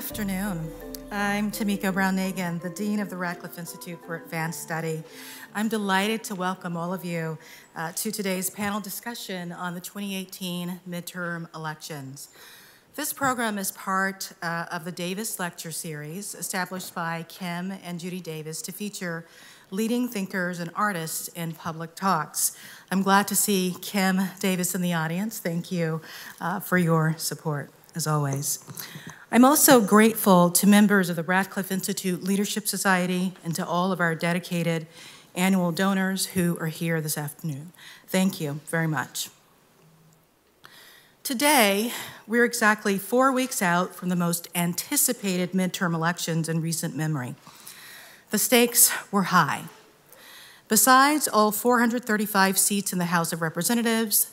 afternoon. I'm Tomiko Brown-Nagin, the Dean of the Radcliffe Institute for Advanced Study. I'm delighted to welcome all of you to today's panel discussion on the 2018 midterm elections. This program is part of the Davis Lecture Series established by Kim and Judy Davis to feature leading thinkers and artists in public talks. I'm glad to see Kim Davis in the audience. Thank you for your support, as always. I'm also grateful to members of the Radcliffe Institute Leadership Society and to all of our dedicated annual donors who are here this afternoon. Thank you very much. Today, we're exactly 4 weeks out from the most anticipated midterm elections in recent memory. The stakes were high. Besides all 435 seats in the House of Representatives,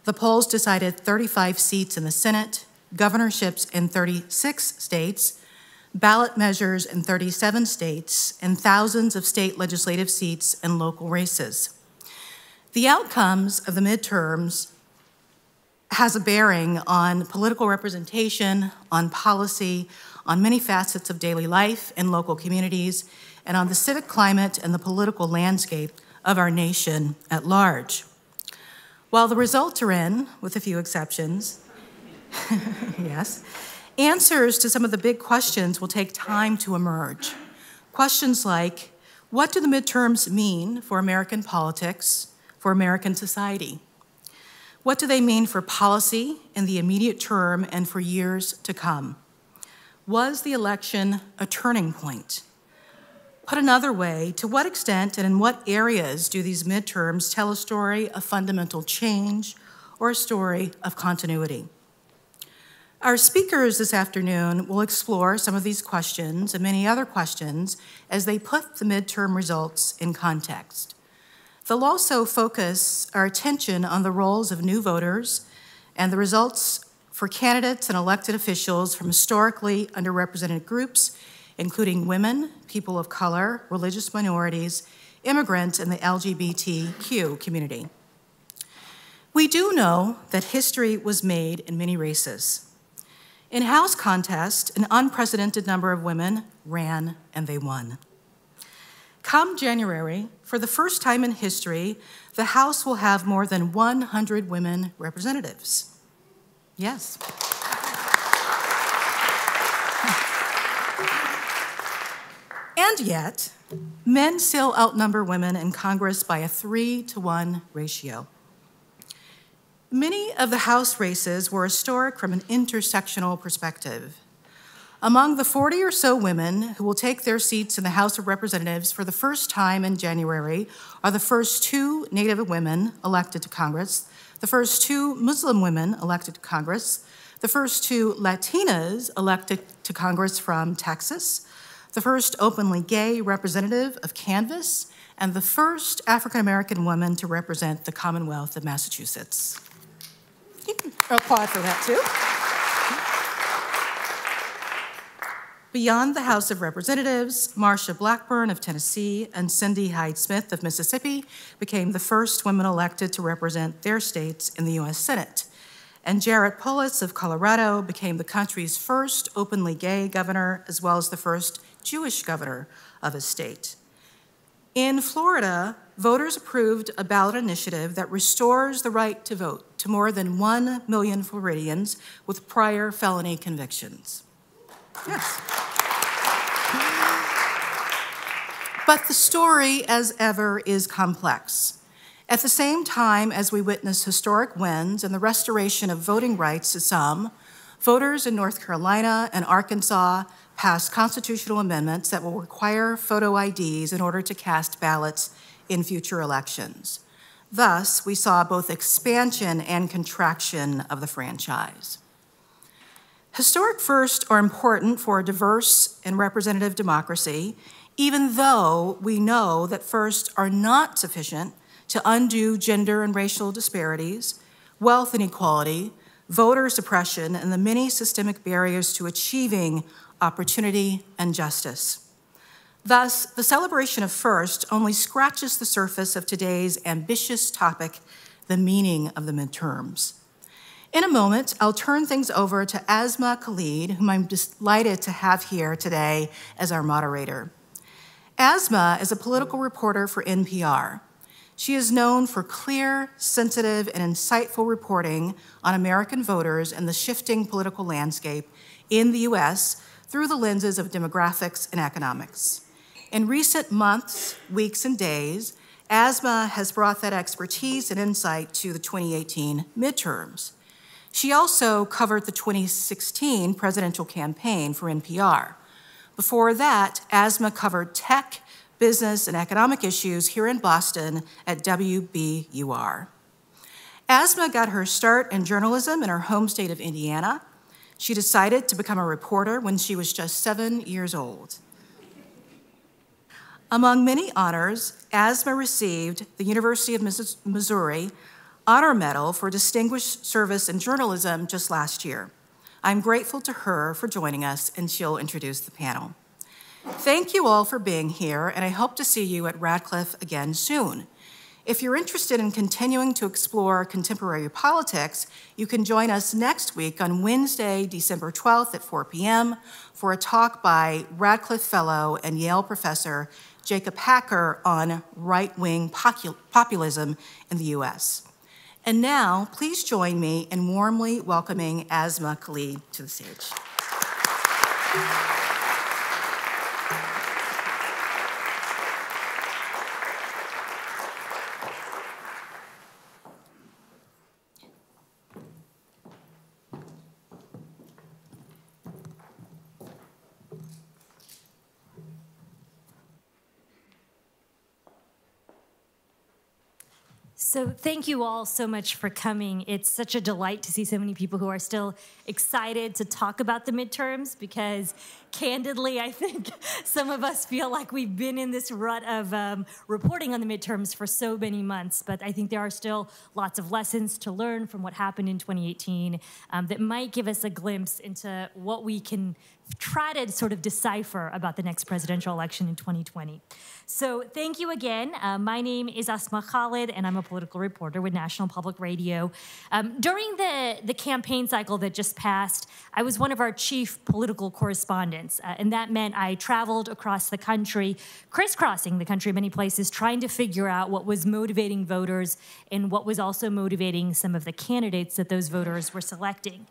the polls decided 35 seats in the Senate, governorships in 36 states, ballot measures in 37 states, and thousands of state legislative seats and local races. The outcomes of the midterms has a bearing on political representation, on policy, on many facets of daily life in local communities, and on the civic climate and the political landscape of our nation at large. While the results are in, with a few exceptions, yes, answers to some of the big questions will take time to emerge. Questions like, what do the midterms mean for American politics, for American society? What do they mean for policy in the immediate term and for years to come? Was the election a turning point? Put another way, to what extent and in what areas do these midterms tell a story of fundamental change or a story of continuity? Our speakers this afternoon will explore some of these questions and many other questions as they put the midterm results in context. They'll also focus our attention on the roles of new voters and the results for candidates and elected officials from historically underrepresented groups, including women, people of color, religious minorities, immigrants, and the LGBTQ community. We do know that history was made in many races. In House contest, an unprecedented number of women ran and they won. Come January, for the first time in history, the House will have more than 100 women representatives. Yes. And yet, men still outnumber women in Congress by a 3-to-1 ratio. Many of the House races were historic from an intersectional perspective. Among the 40 or so women who will take their seats in the House of Representatives for the first time in January are the first 2 Native women elected to Congress, the first 2 Muslim women elected to Congress, the first 2 Latinas elected to Congress from Texas, the first openly gay representative of Canvas, and the first African-American woman to represent the Commonwealth of Massachusetts. You can applaud for that, too. Beyond the House of Representatives, Marsha Blackburn of Tennessee and Cindy Hyde-Smith of Mississippi became the first women elected to represent their states in the U.S. Senate. And Jarrett Polis of Colorado became the country's first openly gay governor, as well as the first Jewish governor of his state. In Florida, voters approved a ballot initiative that restores the right to vote to more than 1 million Floridians with prior felony convictions. Yes. But the story, as ever, is complex. At the same time as we witness historic wins and the restoration of voting rights to some, voters in North Carolina and Arkansas passed constitutional amendments that will require photo IDs in order to cast ballots in future elections. Thus, we saw both expansion and contraction of the franchise. Historic firsts are important for a diverse and representative democracy, even though we know that firsts are not sufficient to undo gender and racial disparities, wealth inequality, voter suppression, and the many systemic barriers to achieving opportunity and justice. Thus, the celebration of first only scratches the surface of today's ambitious topic, the meaning of the midterms. In a moment, I'll turn things over to Aimee Khalid, whom I'm delighted to have here today as our moderator. Aimee is a political reporter for NPR. She is known for clear, sensitive, and insightful reporting on American voters and the shifting political landscape in the US through the lenses of demographics and economics. In recent months, weeks, and days, Aimee has brought that expertise and insight to the 2018 midterms. She also covered the 2016 presidential campaign for NPR. Before that, Aimee covered tech, business, and economic issues here in Boston at WBUR. Aimee got her start in journalism in her home state of Indiana. She decided to become a reporter when she was just 7 years old. Among many honors, Aimee received the University of Missouri Honor Medal for Distinguished Service in Journalism just last year. I'm grateful to her for joining us, and she'll introduce the panel. Thank you all for being here, and I hope to see you at Radcliffe again soon. If you're interested in continuing to explore contemporary politics, you can join us next week on Wednesday, December 12th at 4 p.m. for a talk by Radcliffe Fellow and Yale professor Jacob Hacker on right-wing populism in the US. And now, please join me in warmly welcoming Aimee Khalid to the stage. So thank you all so much for coming. It's such a delight to see so many people who are still excited to talk about the midterms because, candidly, I think some of us feel like we've been in this rut of reporting on the midterms for so many months, but I think there are still lots of lessons to learn from what happened in 2018 that might give us a glimpse into what we can try to sort of decipher about the next presidential election in 2020. So thank you again. My name is Aimee Khalid, and I'm a political reporter with National Public Radio. During the campaign cycle that just passed, I was one of our chief political correspondents, and that meant I traveled across the country, crisscrossing the country in many places, trying to figure out what was motivating voters and what was also motivating some of the candidates that those voters were selecting.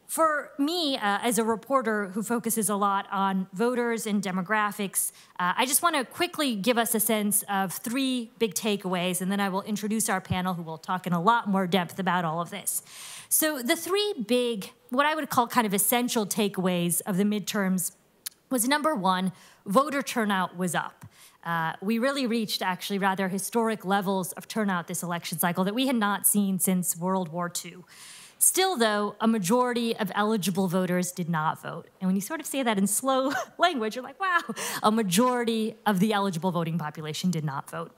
For me, as a reporter who focuses a lot on voters and demographics, I just want to quickly give us a sense of three big takeaways, and then I will introduce our panel who will talk in a lot more depth about all of this. So the three big, what I would call kind of essential takeaways of the midterms was, number one, voter turnout was up. We really reached actually rather historic levels of turnout this election cycle that we had not seen since World War II. Still, though, a majority of eligible voters did not vote. And when you sort of say that in slow language, you're like, wow, a majority of the eligible voting population did not vote.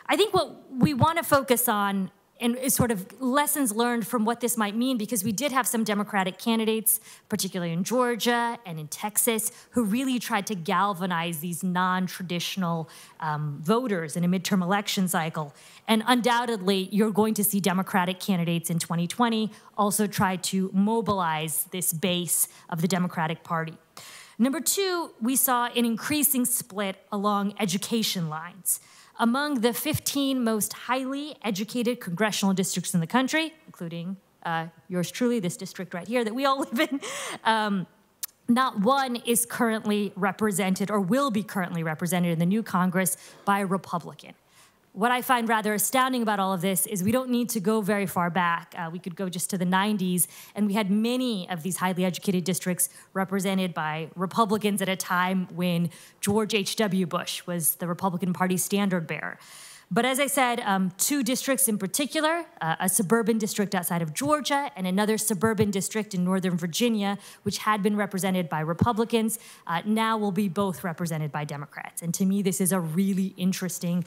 I think what we want to focus on and is sort of lessons learned from what this might mean, because we did have some Democratic candidates, particularly in Georgia and in Texas, who really tried to galvanize these non-traditional voters in a midterm election cycle. And undoubtedly, you're going to see Democratic candidates in 2020 also try to mobilize this base of the Democratic Party. Number two, we saw an increasing split along education lines. Among the 15 most highly educated congressional districts in the country, including yours truly, this district right here that we all live in, not one is currently represented or will be currently represented in the new Congress by a Republican. What I find rather astounding about all of this is we don't need to go very far back. We could go just to the 90s, and we had many of these highly educated districts represented by Republicans at a time when George H.W. Bush was the Republican Party's standard bearer. But as I said, two districts in particular, a suburban district outside of Georgia and another suburban district in Northern Virginia, which had been represented by Republicans, now will be both represented by Democrats. And to me, this is a really interesting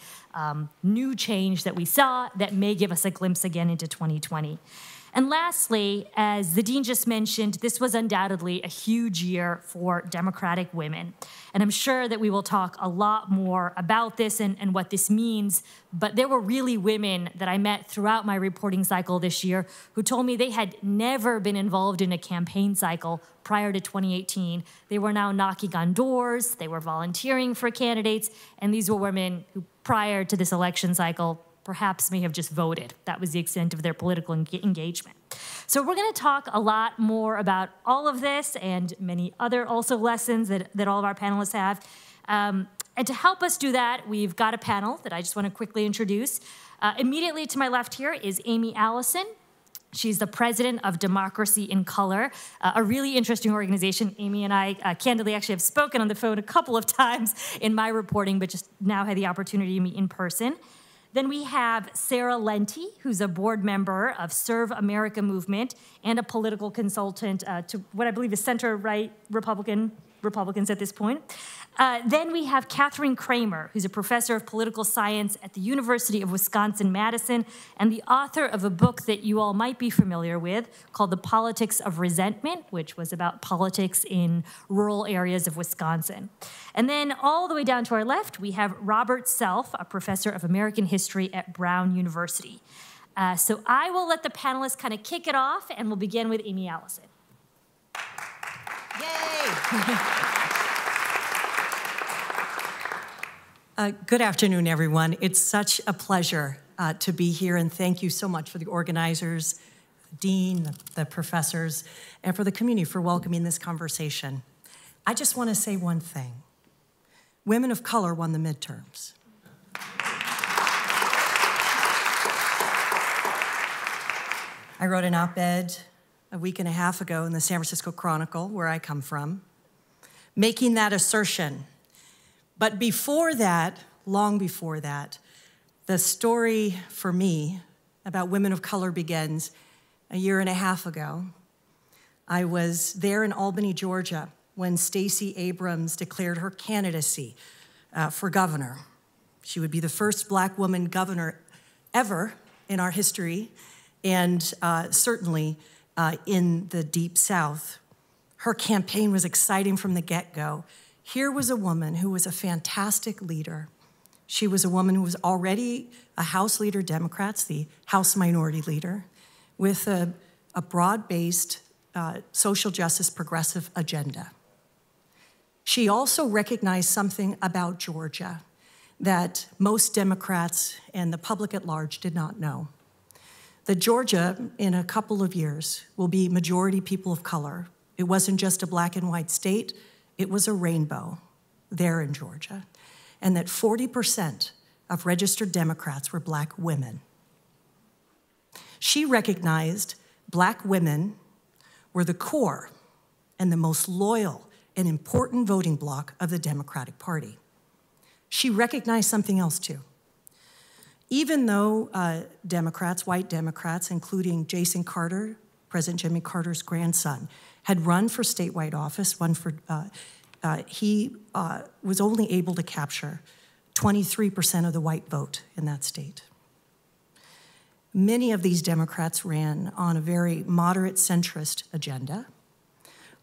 new change that we saw that may give us a glimpse again into 2020. And lastly, as the dean just mentioned, this was undoubtedly a huge year for Democratic women. And I'm sure that we will talk a lot more about this and what this means, but there were really women that I met throughout my reporting cycle this year who told me they had never been involved in a campaign cycle prior to 2018. They were now knocking on doors, they were volunteering for candidates, and these were women who, prior to this election cycle, perhaps may have just voted. That was the extent of their political engagement. So we're going to talk a lot more about all of this and many other also lessons that all of our panelists have. And to help us do that, we've got a panel that I just want to quickly introduce. Immediately to my left here is Aimee Allison. She's the president of Democracy in Color, a really interesting organization. Aimee and I candidly actually have spoken on the phone a couple of times in my reporting, but just now had the opportunity to meet in person. Then we have Sarah Lenti, who's a board member of Serve America Movement and a political consultant to what I believe is center-right Republicans at this point. Then we have Katherine Cramer, who's a professor of political science at the University of Wisconsin-Madison and the author of a book that you all might be familiar with called The Politics of Resentment, which was about politics in rural areas of Wisconsin. And then all the way down to our left, we have Robert Self, a professor of American history at Brown University. So I will let the panelists kind of kick it off, and we'll begin with Aimee Allison. Yay! Good afternoon, everyone. It's such a pleasure to be here, and thank you so much for the organizers, the dean, the professors, and for the community for welcoming this conversation. I just want to say one thing. Women of color won the midterms. I wrote an op-ed a week and a half ago in the San Francisco Chronicle, where I come from, making that assertion. But before that, long before that, the story for me about women of color begins a year and a half ago. I was there in Albany, Georgia, when Stacey Abrams declared her candidacy for governor. She would be the first Black woman governor ever in our history, and certainly in the Deep South. Her campaign was exciting from the get-go. Here was a woman who was a fantastic leader. She was a woman who was already a House leader, Democrats, the House Minority Leader, with a broad-based social justice progressive agenda. She also recognized something about Georgia that most Democrats and the public at large did not know. That Georgia, in a couple of years, will be majority people of color. It wasn't just a black and white state, it was a rainbow there in Georgia. And that 40% of registered Democrats were Black women. She recognized Black women were the core and the most loyal and important voting bloc of the Democratic Party. She recognized something else too. Even though Democrats, white Democrats, including Jason Carter, President Jimmy Carter's grandson, had run for statewide office, he was only able to capture 23% of the white vote in that state. Many of these Democrats ran on a very moderate centrist agenda,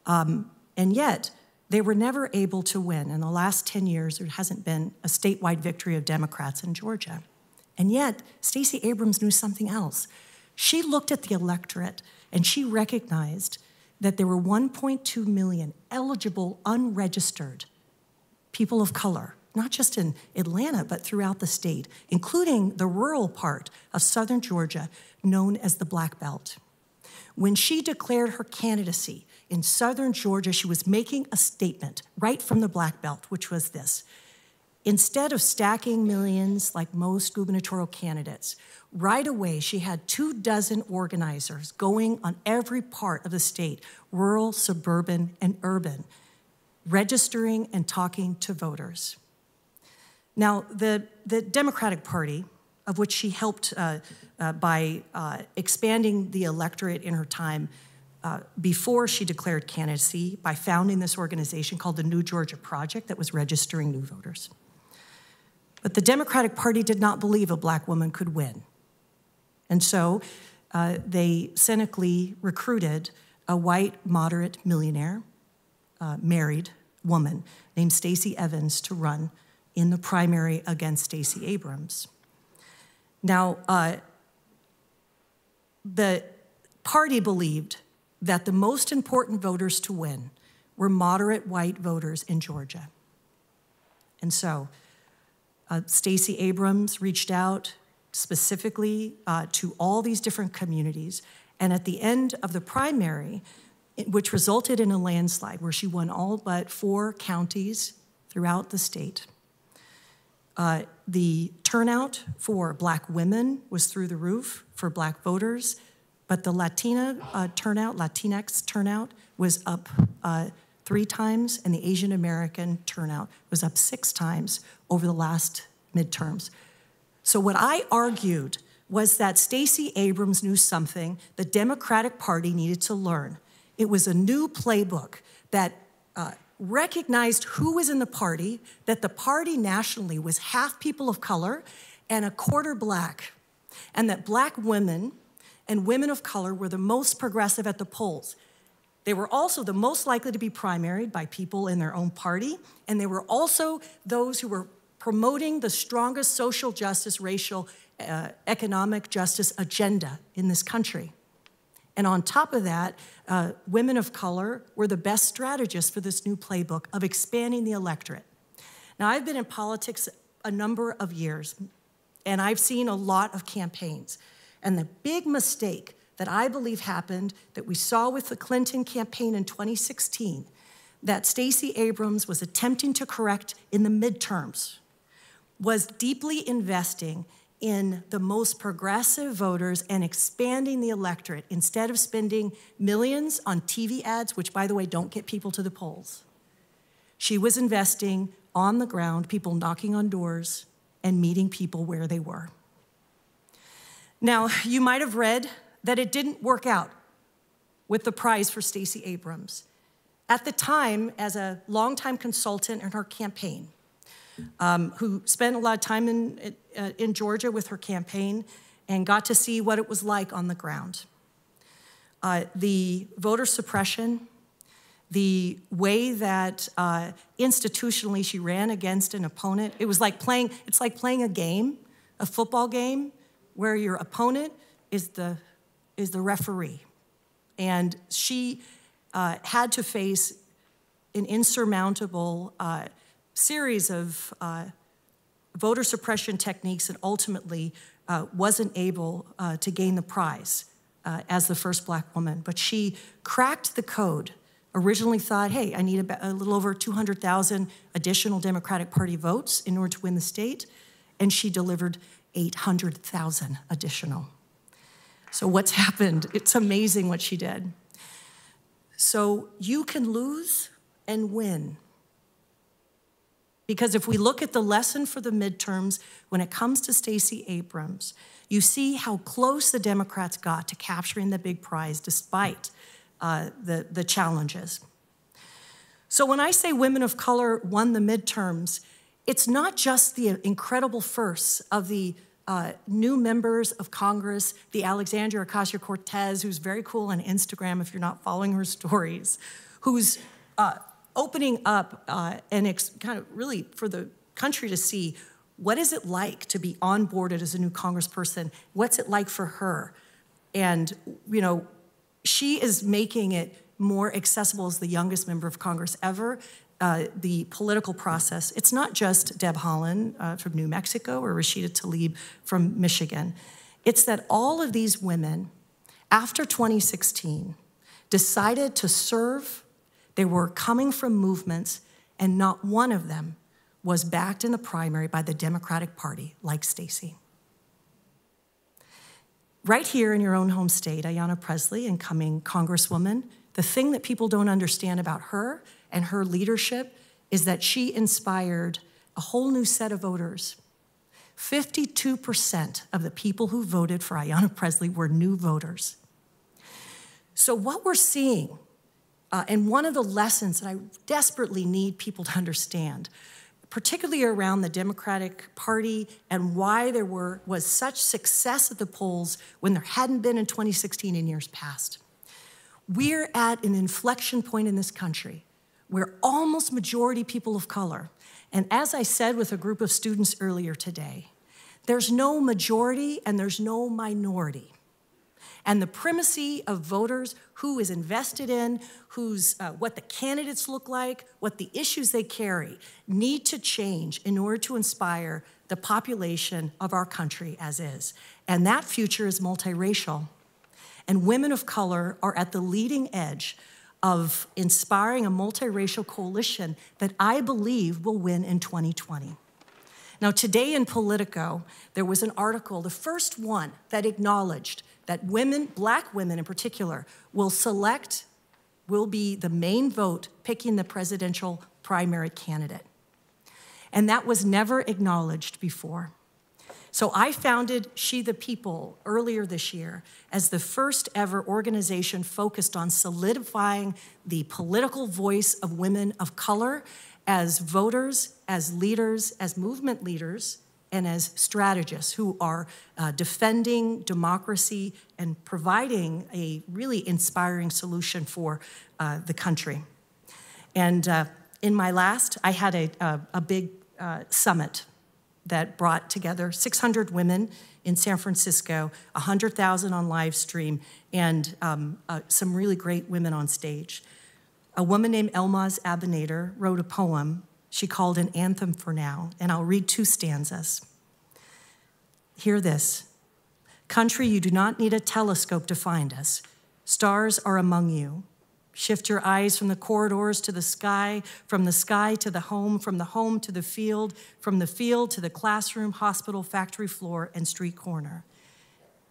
and yet they were never able to win. In the last 10 years, there hasn't been a statewide victory of Democrats in Georgia. And yet, Stacey Abrams knew something else. She looked at the electorate and she recognized that there were 1.2 million eligible, unregistered people of color, not just in Atlanta, but throughout the state, including the rural part of southern Georgia known as the Black Belt. When she declared her candidacy in southern Georgia, she was making a statement right from the Black Belt, which was this: instead of stacking millions like most gubernatorial candidates, right away she had 24 organizers going on every part of the state, rural, suburban, and urban, registering and talking to voters. Now, the Democratic Party, of which she helped by expanding the electorate in her time before she declared candidacy by founding this organization called the New Georgia Project that was registering new voters. But the Democratic Party did not believe a Black woman could win. And so they cynically recruited a white moderate millionaire, married woman named Stacey Evans to run in the primary against Stacey Abrams. Now, the party believed that the most important voters to win were moderate white voters in Georgia. And so Stacey Abrams reached out specifically to all these different communities. And at the end of the primary, which resulted in a landslide where she won all but 4 counties throughout the state, the turnout for Black women was through the roof for Black voters, but the Latinx turnout was up 3 times, and the Asian American turnout was up 6 times over the last midterms. So what I argued was that Stacey Abrams knew something the Democratic Party needed to learn. It was a new playbook that recognized who was in the party, that the party nationally was half people of color and a quarter Black, and that Black women and women of color were the most progressive at the polls. They were also the most likely to be primaried by people in their own party, and they were also those who were promoting the strongest social justice, racial, economic justice agenda in this country. And on top of that, women of color were the best strategists for this new playbook of expanding the electorate. Now, I've been in politics a number of years, and I've seen a lot of campaigns. And the big mistake that I believe happened, that we saw with the Clinton campaign in 2016, that Stacey Abrams was attempting to correct in the midterms, was deeply investing in the most progressive voters and expanding the electorate instead of spending millions on TV ads, which, by the way, don't get people to the polls. She was investing on the ground, people knocking on doors and meeting people where they were. Now, you might have read that it didn't work out with the prize for Stacey Abrams. At the time, as a longtime consultant in her campaign, who spent a lot of time in Georgia with her campaign and got to see what it was like on the ground. The voter suppression, the way that institutionally she ran against an opponent, it's like playing a game, a football game, where your opponent is the referee. And she had to face an insurmountable series of voter suppression techniques and ultimately wasn't able to gain the prize as the first Black woman. But she cracked the code. Originally thought, hey, I need a little over 200,000 additional Democratic Party votes in order to win the state, and she delivered 800,000 additional. So what's happened? It's amazing what she did. So you can lose and win. Because if we look at the lesson for the midterms, when it comes to Stacey Abrams, you see how close the Democrats got to capturing the big prize despite the challenges. So when I say women of color won the midterms, it's not just the incredible firsts of the new members of Congress, the Alexandria Ocasio-Cortez, who's very cool on Instagram if you're not following her stories, who's opening up and kind of really for the country to see what is it like to be onboarded as a new congressperson, what's it like for her. And, you know, she is making it more accessible as the youngest member of Congress ever. The political process, it's not just Deb Haaland from New Mexico or Rashida Tlaib from Michigan. It's that all of these women, after 2016, decided to serve. They were coming from movements, and not one of them was backed in the primary by the Democratic Party like Stacey. Right here in your own home state, Ayanna Pressley, incoming Congresswoman, the thing that people don't understand about her and her leadership is that she inspired a whole new set of voters. 52% of the people who voted for Ayanna Pressley were new voters. So what we're seeing, and one of the lessons that I desperately need people to understand, particularly around the Democratic Party and why there was such success at the polls when there hadn't been in 2016 in years past. We're at an inflection point in this country. We're almost majority people of color. And as I said with a group of students earlier today, there's no majority and there's no minority. And the primacy of voters, who is invested in, what the candidates look like, what the issues they carry, need to change in order to inspire the population of our country as is. And that future is multiracial. And women of color are at the leading edge of inspiring a multiracial coalition that I believe will win in 2020. Now, today in Politico, there was an article, the first one that acknowledged that women, Black women in particular, will be the main vote picking the presidential primary candidate. And that was never acknowledged before. So I founded She the People earlier this year as the first ever organization focused on solidifying the political voice of women of color as voters, as leaders, as movement leaders, and as strategists who are defending democracy and providing a really inspiring solution for the country. And in my last, I had a big summit that brought together 600 women in San Francisco, 100,000 on live stream, and some really great women on stage. A woman named Elmaz Abinader wrote a poem she called An Anthem for Now, and I'll read 2 stanzas. Hear this. Country, you do not need a telescope to find us. Stars are among you. Shift your eyes from the corridors to the sky to the home, from the home to the field to the classroom, hospital, factory floor, and street corner.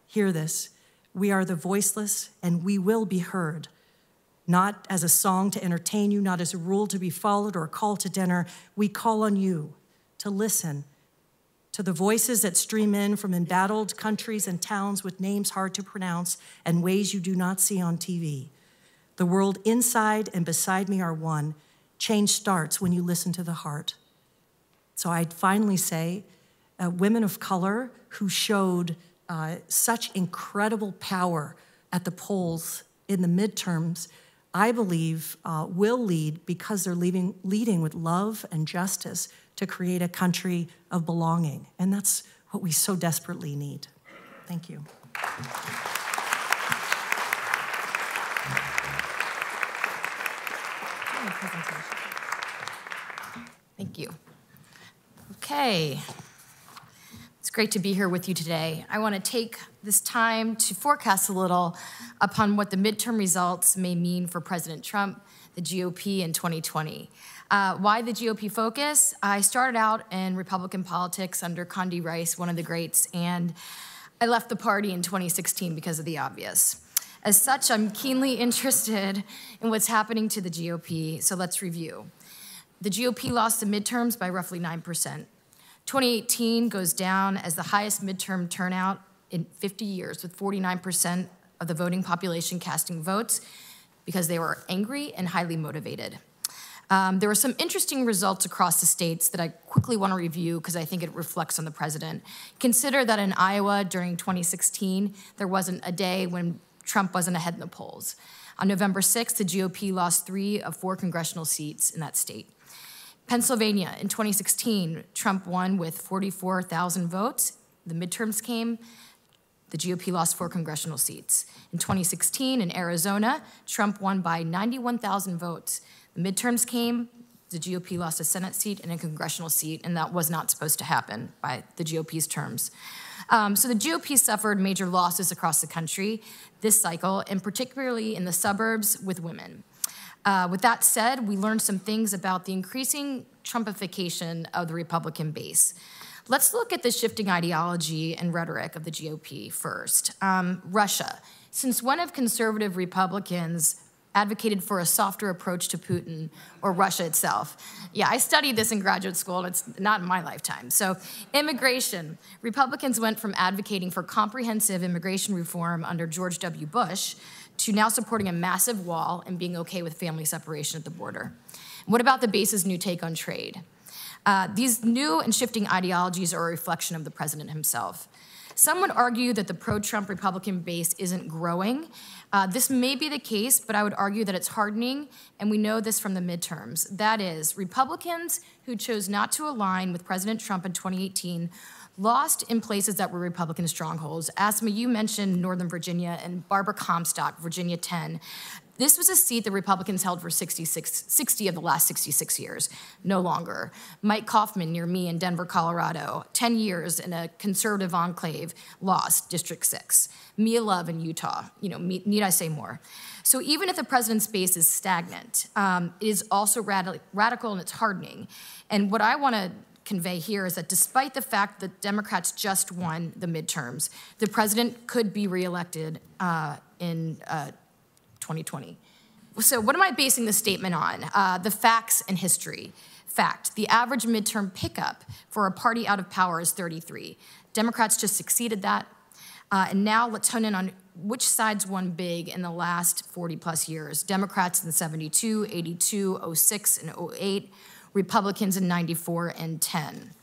Hear this. We are the voiceless, and we will be heard. Not as a song to entertain you, not as a rule to be followed or a call to dinner. We call on you to listen to the voices that stream in from embattled countries and towns with names hard to pronounce and ways you do not see on TV. The world inside and beside me are one. Change starts when you listen to the heart. So I'd finally say, women of color who showed such incredible power at the polls in the midterms, I believe will lead, because they're leading with love and justice, to create a country of belonging. And that's what we so desperately need. Thank you. Thank you. Okay. It's great to be here with you today. I want to take this time to forecast a little upon what the midterm results may mean for President Trump, the GOP in 2020. Why the GOP focus? I started out in Republican politics under Condi Rice, one of the greats, and I left the party in 2016 because of the obvious. As such, I'm keenly interested in what's happening to the GOP, so let's review. The GOP lost the midterms by roughly 9%. 2018 goes down as the highest midterm turnout in 50 years, with 49% of the voting population casting votes because they were angry and highly motivated. There were some interesting results across the states that I quickly want to review because I think it reflects on the president. Consider that in Iowa during 2016, there wasn't a day when Trump wasn't ahead in the polls. On November 6th, the GOP lost 3 of 4 congressional seats in that state. Pennsylvania, in 2016, Trump won with 44,000 votes. The midterms came, the GOP lost 4 congressional seats. In 2016, in Arizona, Trump won by 91,000 votes. The midterms came, the GOP lost a Senate seat and a congressional seat, and that was not supposed to happen by the GOP's terms. So the GOP suffered major losses across the country this cycle, and particularly in the suburbs with women. With that said, we learned some things about the increasing Trumpification of the Republican base. Let's look at the shifting ideology and rhetoric of the GOP first. Russia. Since when have conservative Republicans advocated for a softer approach to Putin or Russia itself? Yeah, I studied this in graduate school, and it's not in my lifetime. So immigration. Republicans went from advocating for comprehensive immigration reform under George W. Bush to now supporting a massive wall and being okay with family separation at the border. What about the base's new take on trade? These new and shifting ideologies are a reflection of the president himself. Some would argue that the pro-Trump Republican base isn't growing. This may be the case, but I would argue that it's hardening, and we know this from the midterms. That is, Republicans who chose not to align with President Trump in 2018 lost in places that were Republican strongholds. Aimee, you mentioned Northern Virginia and Barbara Comstock, Virginia 10. This was a seat that Republicans held for 60 of the last 66 years, no longer. Mike Kaufman near me in Denver, Colorado, 10 years in a conservative enclave, lost District 6. Mia Love in Utah, need I say more? So even if the president's base is stagnant, it is also radical and it's hardening. And what I want to convey here is that despite the fact that Democrats just won the midterms, the president could be reelected in 2020. So what am I basing this statement on? The facts and history. Fact, the average midterm pickup for a party out of power is 33. Democrats just succeeded that. And now let's hone in on which sides won big in the last 40 plus years. Democrats in 72, 82, 06, and 08. Republicans in 94 and 10.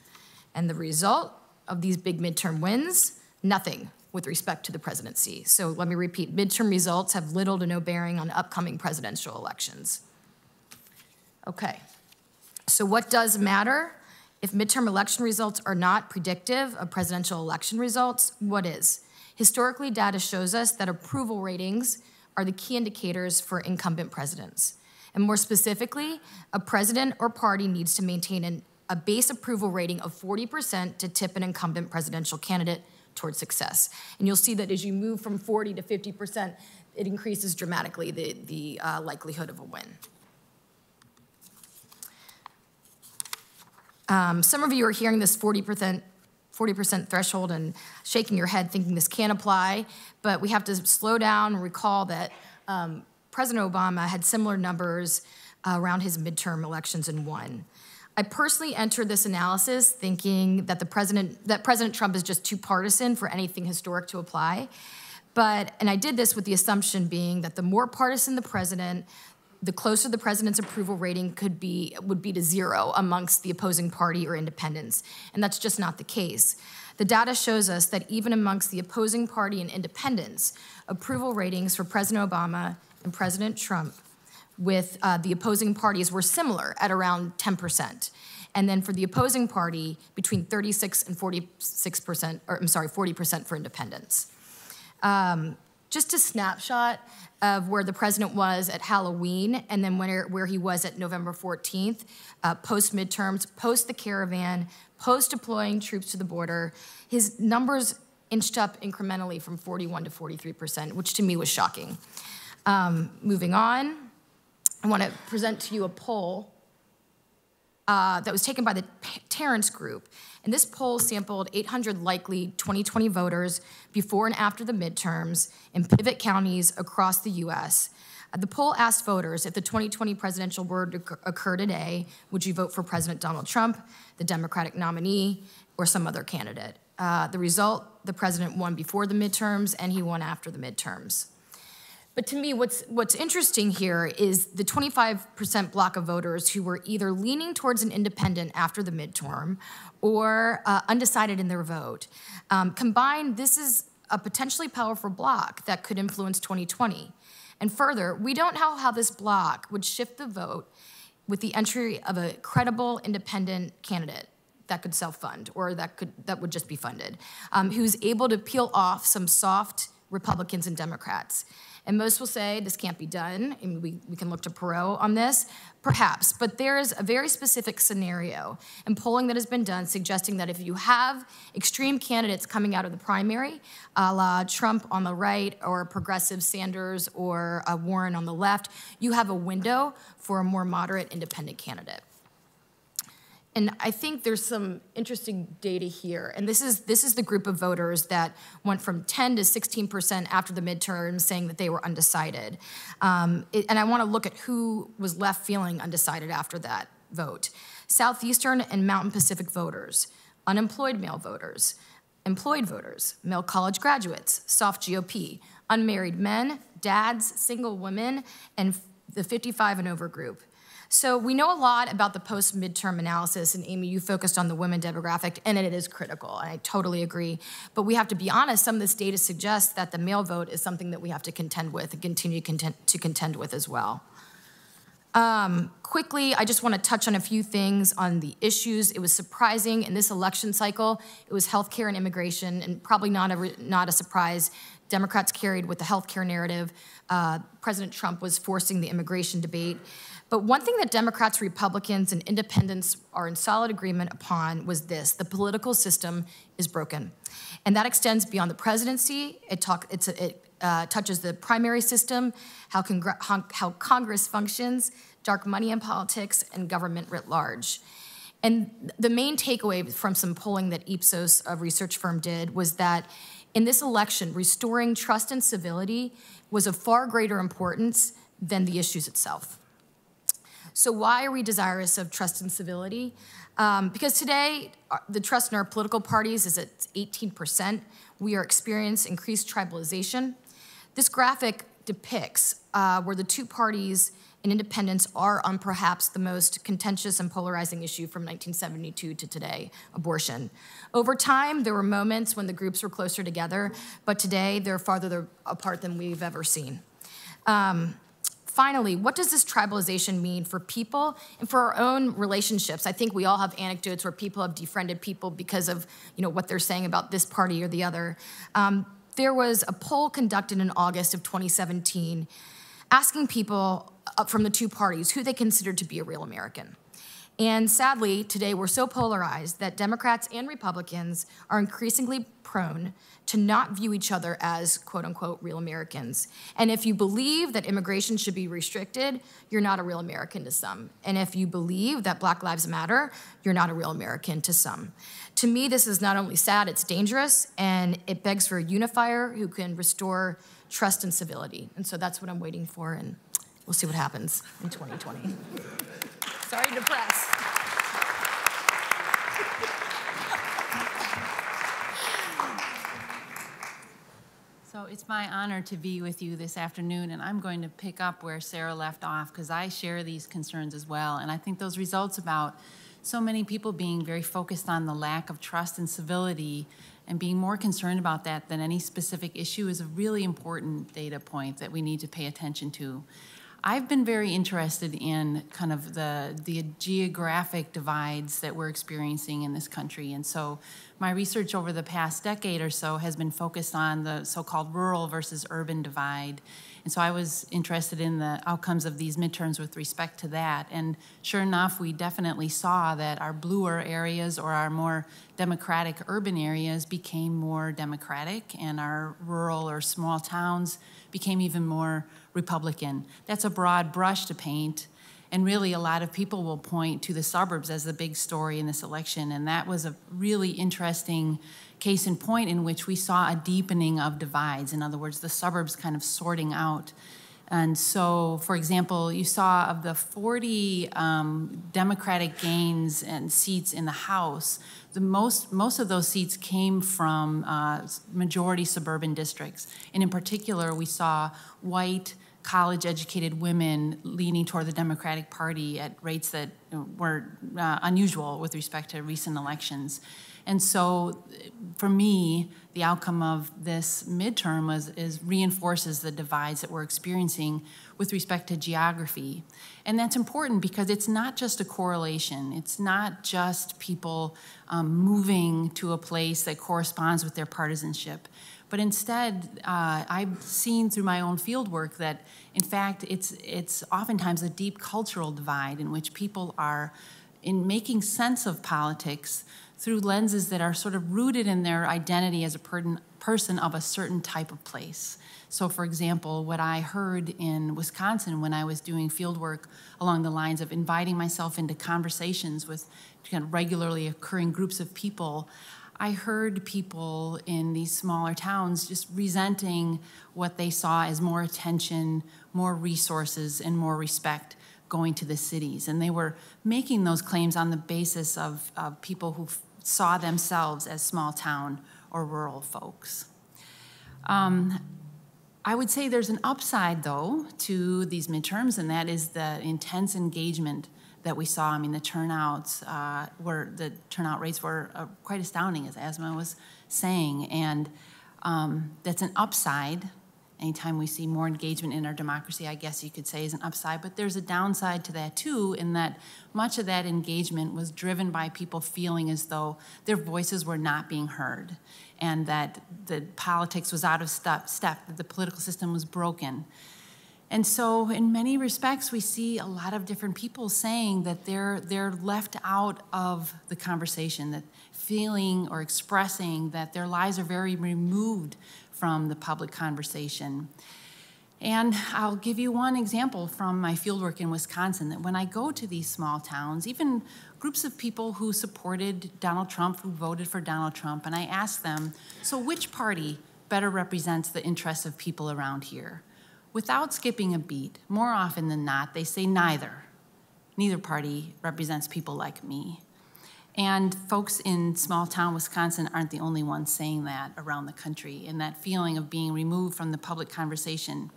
And the result of these big midterm wins, nothing with respect to the presidency. So let me repeat, midterm results have little to no bearing on upcoming presidential elections. Okay, so what does matter? If midterm election results are not predictive of presidential election results, what is? Historically, data shows us that approval ratings are the key indicators for incumbent presidents. And more specifically, a president or party needs to maintain a base approval rating of 40% to tip an incumbent presidential candidate towards success. And you'll see that as you move from 40 to 50%, it increases dramatically the likelihood of a win. Some of you are hearing this 40% threshold and shaking your head thinking this can't apply, but we have to slow down and recall that President Obama had similar numbers around his midterm elections and won. I personally entered this analysis thinking that President Trump is just too partisan for anything historic to apply. And I did this with the assumption being that the more partisan the president, the closer the president's approval rating would be to zero amongst the opposing party or independents. And that's just not the case. The data shows us that even amongst the opposing party and independents, approval ratings for President Obama and President Trump with the opposing parties were similar at around 10%. And then for the opposing party, between 36 and 40% for independents. Just a snapshot of where the president was at Halloween and then where he was at November 14th, post-midterms, post the caravan, post-deploying troops to the border. His numbers inched up incrementally from 41 to 43%, which to me was shocking. Moving on, I want to present to you a poll that was taken by the Terrence Group. And this poll sampled 800 likely 2020 voters before and after the midterms in pivot counties across the U.S. The poll asked voters, if the 2020 presidential were to occur today, would you vote for President Donald Trump, the Democratic nominee, or some other candidate? The result, the president won before the midterms and he won after the midterms. But to me, what's interesting here is the 25% block of voters who were either leaning towards an independent after the midterm or undecided in their vote. Combined, this is a potentially powerful block that could influence 2020. And further, we don't know how this block would shift the vote with the entry of a credible independent candidate that could self-fund or that would just be funded, who's able to peel off some soft Republicans and Democrats. And most will say this can't be done, and we can look to Perot on this, perhaps. But there is a very specific scenario and polling that has been done suggesting that if you have extreme candidates coming out of the primary, a la Trump on the right or progressive Sanders or Warren on the left, you have a window for a more moderate independent candidate. And I think there's some interesting data here. And this is the group of voters that went from 10 to 16% after the midterms saying that they were undecided. And I want to look at who was left feeling undecided after that vote. Southeastern and Mountain Pacific voters, unemployed male voters, employed voters, male college graduates, soft GOP, unmarried men, dads, single women, and the 55 and over group. So we know a lot about the post-midterm analysis, and Aimee, you focused on the women demographic, and it is critical, and I totally agree. But we have to be honest, some of this data suggests that the male vote is something that we have to contend with and continue to contend with as well. Quickly, I just want to touch on a few things on the issues. It was surprising in this election cycle, it was healthcare and immigration, and probably not a surprise. Democrats carried with the healthcare narrative. President Trump was forcing the immigration debate. But one thing that Democrats, Republicans, and independents are in solid agreement upon was this: the political system is broken. And that extends beyond the presidency. It touches the primary system, how Congress functions, dark money in politics, and government writ large. And the main takeaway from some polling that Ipsos, a research firm, did was that in this election, restoring trust and civility was of far greater importance than the issues itself. So why are we desirous of trust and civility? Because today, the trust in our political parties is at 18%. We are experiencing increased tribalization. This graphic depicts where the two parties and independents are on perhaps the most contentious and polarizing issue from 1972 to today, abortion. Over time, there were moments when the groups were closer together, but today they're farther apart than we've ever seen. Finally, what does this tribalization mean for people and for our own relationships? I think we all have anecdotes where people have defriended people because of what they're saying about this party or the other. There was a poll conducted in August of 2017 asking people from the two parties who they considered to be a real American. And sadly, today we're so polarized that Democrats and Republicans are increasingly prone to not view each other as quote unquote real Americans. And if you believe that immigration should be restricted, you're not a real American to some. And if you believe that Black Lives Matter, you're not a real American to some. To me, this is not only sad, it's dangerous, and it begs for a unifier who can restore trust and civility. And so that's what I'm waiting for, and we'll see what happens in 2020. Sorry to press. So it's my honor to be with you this afternoon, and I'm going to pick up where Sarah left off because I share these concerns as well. And I think those results about so many people being very focused on the lack of trust and civility and being more concerned about that than any specific issue is a really important data point that we need to pay attention to. I've been very interested in kind of the geographic divides that we're experiencing in this country. And so my research over the past decade or so has been focused on the so-called rural versus urban divide. And so I was interested in the outcomes of these midterms with respect to that. And sure enough, we definitely saw that our bluer areas or our more democratic urban areas became more democratic, and our rural or small towns became even more Republican. That's a broad brush to paint, and really a lot of people will point to the suburbs as the big story in this election, and that was a really interesting case in point in which we saw a deepening of divides. In other words, the suburbs kind of sorting out. And so, for example, you saw of the 40 Democratic gains and seats in the House, most of those seats came from majority suburban districts. And in particular, we saw white, college-educated women leaning toward the Democratic Party at rates that were unusual with respect to recent elections. And so, for me, the outcome of this midterm reinforces the divides that we're experiencing with respect to geography. And that's important because it's not just a correlation. It's not just people moving to a place that corresponds with their partisanship. But instead, I've seen through my own field work that, in fact, it's oftentimes a deep cultural divide in which people are in making sense of politics through lenses that are sort of rooted in their identity as a person of a certain type of place. So, for example, what I heard in Wisconsin when I was doing field work along the lines of inviting myself into conversations with kind of regularly occurring groups of people, I heard people in these smaller towns just resenting what they saw as more attention, more resources, and more respect going to the cities. And they were making those claims on the basis of people who saw themselves as small town or rural folks. I would say there's an upside, though, to these midterms, and that is the intense engagement that we saw. I mean, the turnout rates were quite astounding, as Aimee was saying, and that's an upside. Anytime we see more engagement in our democracy, I guess you could say is an upside, but there's a downside to that too, in that much of that engagement was driven by people feeling as though their voices were not being heard, and that the politics was out of step, that the political system was broken. And so in many respects, we see a lot of different people saying that they're left out of the conversation, that feeling or expressing that their lives are very removed from the public conversation. And I'll give you one example from my fieldwork in Wisconsin, that when I go to these small towns, even groups of people who supported Donald Trump, who voted for Donald Trump, and I ask them, so which party better represents the interests of people around here? Without skipping a beat, more often than not, they say neither. Neither party represents people like me. And folks in small town Wisconsin aren't the only ones saying that around the country, and that feeling of being removed from the public conversation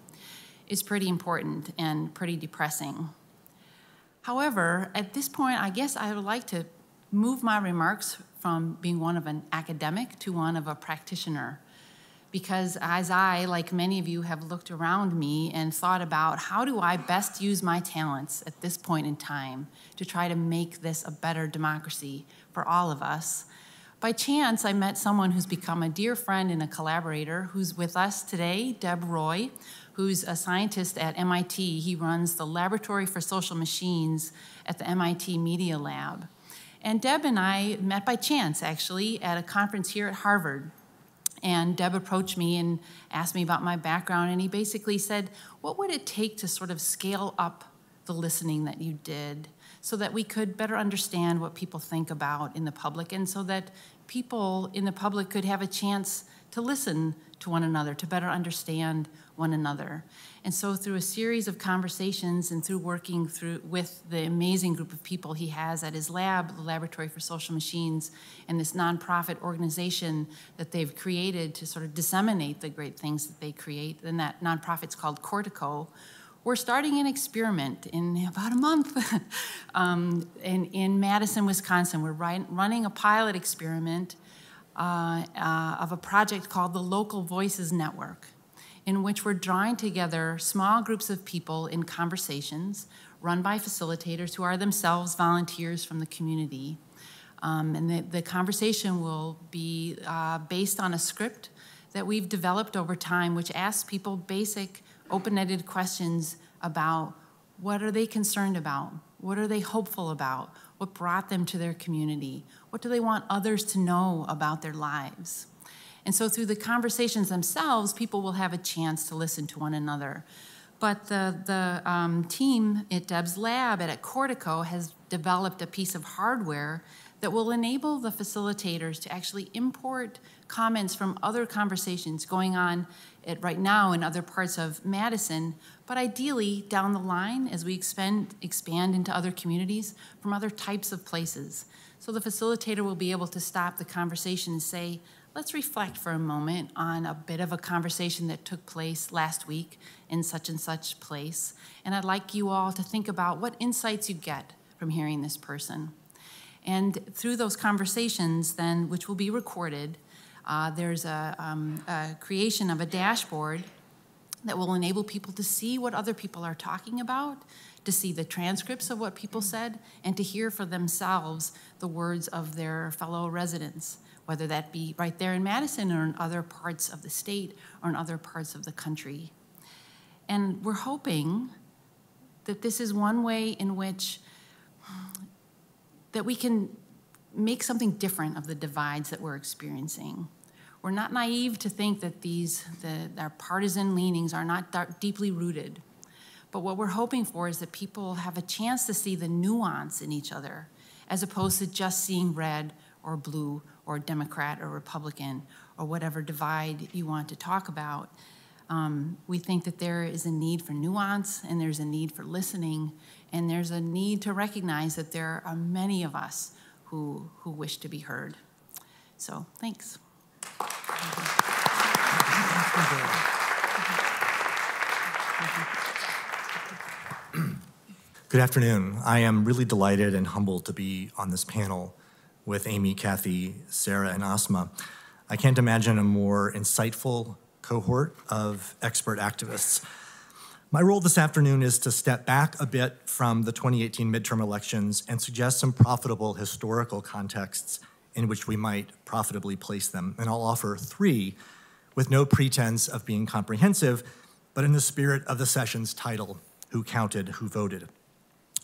is pretty important and pretty depressing. However, at this point, I guess I would like to move my remarks from being one of an academic to one of a practitioner, because as I, like many of you, have looked around me and thought about how do I best use my talents at this point in time to try to make this a better democracy for all of us. By chance, I met someone who's become a dear friend and a collaborator who's with us today, Deb Roy, who's a scientist at MIT. He runs the Laboratory for Social Machines at the MIT Media Lab. And Deb and I met by chance, actually, at a conference here at Harvard. And Deb approached me and asked me about my background, and he basically said, what would it take to sort of scale up the listening that you did so that we could better understand what people think about in the public, and so that people in the public could have a chance to listen to one another, to better understand one another. And so through a series of conversations and through working with the amazing group of people he has at his lab, the Laboratory for Social Machines, and this nonprofit organization that they've created to sort of disseminate the great things that they create, and that nonprofit's called Cortico, we're starting an experiment in about a month in Madison, Wisconsin. We're running a pilot experiment of a project called the Local Voices Network, in which we're drawing together small groups of people in conversations run by facilitators who are themselves volunteers from the community. And the conversation will be based on a script that we've developed over time, which asks people basic, open-ended questions about what are they concerned about, what are they hopeful about, what brought them to their community, what do they want others to know about their lives. And so through the conversations themselves, people will have a chance to listen to one another. But the team at Deb's lab at Cortico has developed a piece of hardware that will enable the facilitators to actually import comments from other conversations going on right now in other parts of Madison, but ideally down the line as we expand into other communities from other types of places. So the facilitator will be able to stop the conversation and say, let's reflect for a moment on a bit of a conversation that took place last week in such and such place. And I'd like you all to think about what insights you get from hearing this person. And through those conversations then, which will be recorded, there's a creation of a dashboard that will enable people to see what other people are talking about, to see the transcripts of what people said, and to hear for themselves the words of their fellow residents, whether that be right there in Madison or in other parts of the state or in other parts of the country. And we're hoping that this is one way in which that we can make something different of the divides that we're experiencing. We're not naive to think that our partisan leanings are not deeply rooted. But what we're hoping for is that people have a chance to see the nuance in each other, as opposed to just seeing red or blue or Democrat or Republican or whatever divide you want to talk about. We think that there is a need for nuance, and there's a need for listening, and there's a need to recognize that there are many of us who wish to be heard. So, thanks. Good afternoon. I am really delighted and humbled to be on this panel with Aimee, Kathy, Sarah, and Asma. I can't imagine a more insightful cohort of expert activists. My role this afternoon is to step back a bit from the 2018 midterm elections and suggest some profitable historical contexts in which we might profitably place them. And I'll offer three with no pretense of being comprehensive, but in the spirit of the session's title, Who Counted, Who Voted?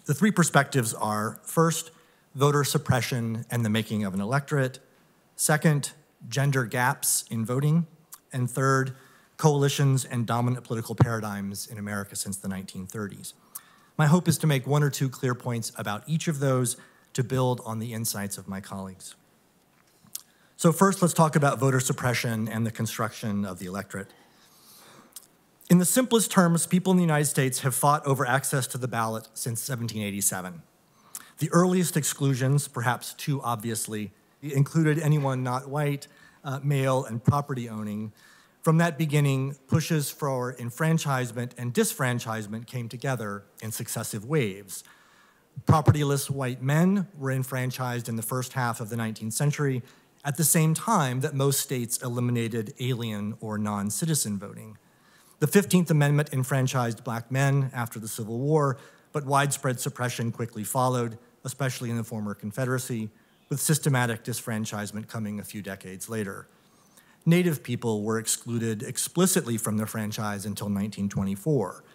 The three perspectives are, first, voter suppression and the making of an electorate; second, gender gaps in voting; and third, coalitions and dominant political paradigms in America since the 1930s. My hope is to make one or two clear points about each of those to build on the insights of my colleagues. So first, let's talk about voter suppression and the construction of the electorate. In the simplest terms, people in the United States have fought over access to the ballot since 1787. The earliest exclusions, perhaps too obviously, included anyone not white, male, and property owning. From that beginning, pushes for enfranchisement and disfranchisement came together in successive waves. Propertyless white men were enfranchised in the first half of the 19th century, at the same time that most states eliminated alien or non-citizen voting. The 15th Amendment enfranchised black men after the Civil War, but widespread suppression quickly followed, especially in the former Confederacy, with systematic disfranchisement coming a few decades later. Native people were excluded explicitly from the franchise until 1924.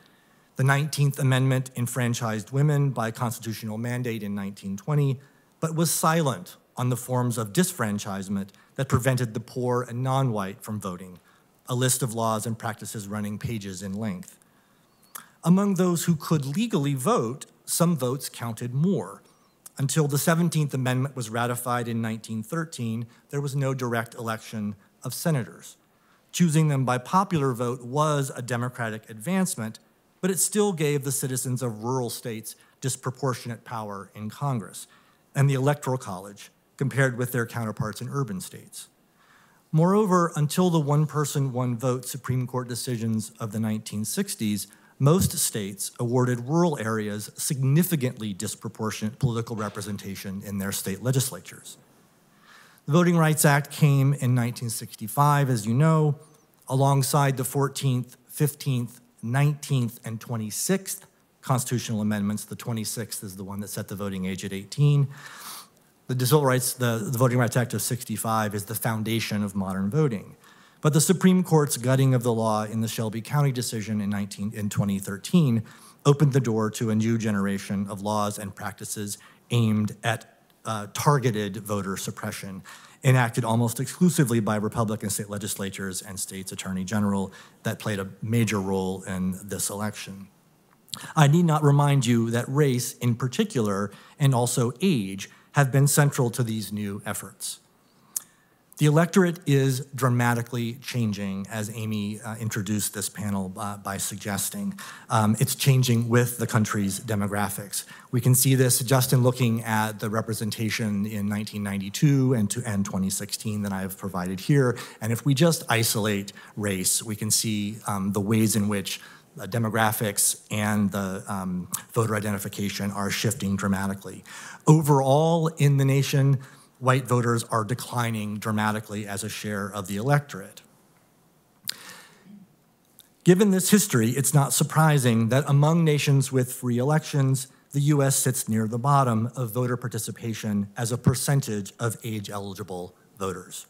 The 19th Amendment enfranchised women by constitutional mandate in 1920, but was silent on the forms of disfranchisement that prevented the poor and non-white from voting, a list of laws and practices running pages in length. Among those who could legally vote, some votes counted more. Until the 17th Amendment was ratified in 1913, there was no direct election of senators. Choosing them by popular vote was a democratic advancement, but it still gave the citizens of rural states disproportionate power in Congress and the Electoral College compared with their counterparts in urban states. Moreover, until the one-person, one-vote Supreme Court decisions of the 1960s, most states awarded rural areas significantly disproportionate political representation in their state legislatures. The Voting Rights Act came in 1965, as you know, alongside the 14th, 15th, 19th, and 26th constitutional amendments. The 26th is the one that set the voting age at 18. The Voting Rights Act of 65 is the foundation of modern voting. But the Supreme Court's gutting of the law in the Shelby County decision in 2013 opened the door to a new generation of laws and practices aimed at targeted voter suppression, enacted almost exclusively by Republican state legislatures and states' attorney general that played a major role in this election. I need not remind you that race in particular, and also age, have been central to these new efforts. The electorate is dramatically changing, as Aimee introduced this panel by suggesting. It's changing with the country's demographics. We can see this just in looking at the representation in 1992 and 2016 that I have provided here. And if we just isolate race, we can see the ways in which demographics and the voter identification are shifting dramatically. Overall, in the nation, white voters are declining dramatically as a share of the electorate. Given this history, it's not surprising that among nations with free elections, the US sits near the bottom of voter participation as a percentage of age-eligible voters.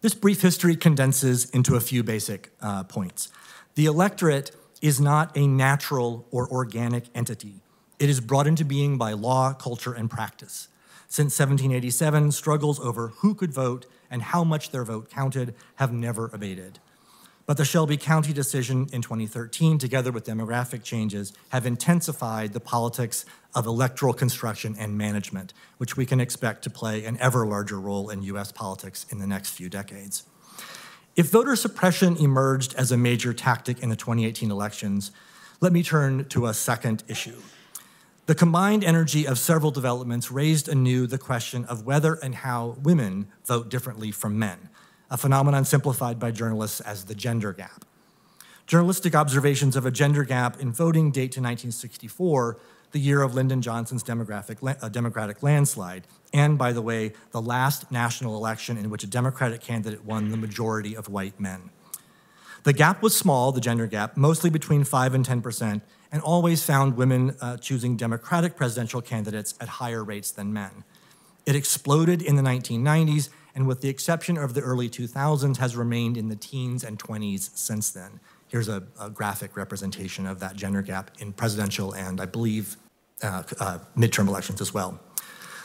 This brief history condenses into a few basic points. The electorate is not a natural or organic entity. It is brought into being by law, culture, and practice. Since 1787, struggles over who could vote and how much their vote counted have never abated. But the Shelby County decision in 2013, together with demographic changes, have intensified the politics of electoral construction and management, which we can expect to play an ever larger role in US politics in the next few decades. If voter suppression emerged as a major tactic in the 2018 elections, let me turn to a second issue. The combined energy of several developments raised anew the question of whether and how women vote differently from men, a phenomenon simplified by journalists as the gender gap. Journalistic observations of a gender gap in voting date to 1964, the year of Lyndon Johnson's Democratic landslide, and, by the way, the last national election in which a Democratic candidate won the majority of white men. The gap was small, the gender gap, mostly between 5 and 10%, and always found women choosing Democratic presidential candidates at higher rates than men. It exploded in the 1990s, and with the exception of the early 2000s, has remained in the teens and 20s since then. Here's a graphic representation of that gender gap in presidential and, I believe, midterm elections as well.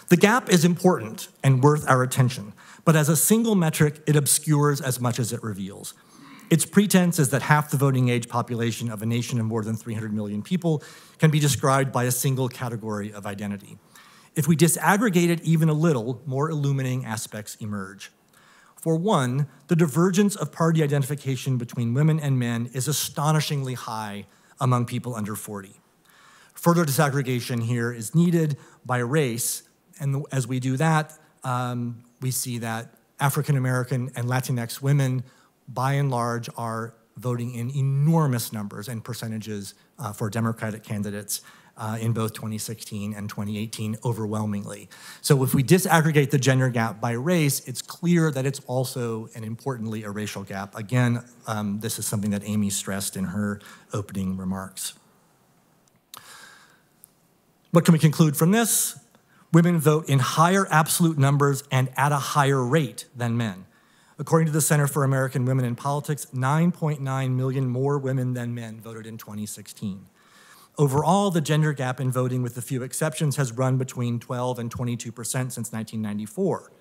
The gap is important and worth our attention, but as a single metric, it obscures as much as it reveals. Its pretense is that half the voting age population of a nation of more than 300 million people can be described by a single category of identity. If we disaggregate it even a little, more illuminating aspects emerge. For one, the divergence of party identification between women and men is astonishingly high among people under 40. Further disaggregation here is needed by race, and as we do that, we see that African American and Latinx women, by and large, are voting in enormous numbers and percentages for Democratic candidates in both 2016 and 2018 overwhelmingly. So if we disaggregate the gender gap by race, it's clear that it's also, and importantly, a racial gap. Again, this is something that Aimee stressed in her opening remarks. What can we conclude from this? Women vote in higher absolute numbers and at a higher rate than men. According to the Center for American Women in Politics, 9.9 million more women than men voted in 2016. Overall, the gender gap in voting, with a few exceptions, has run between 12 and 22% since 1994.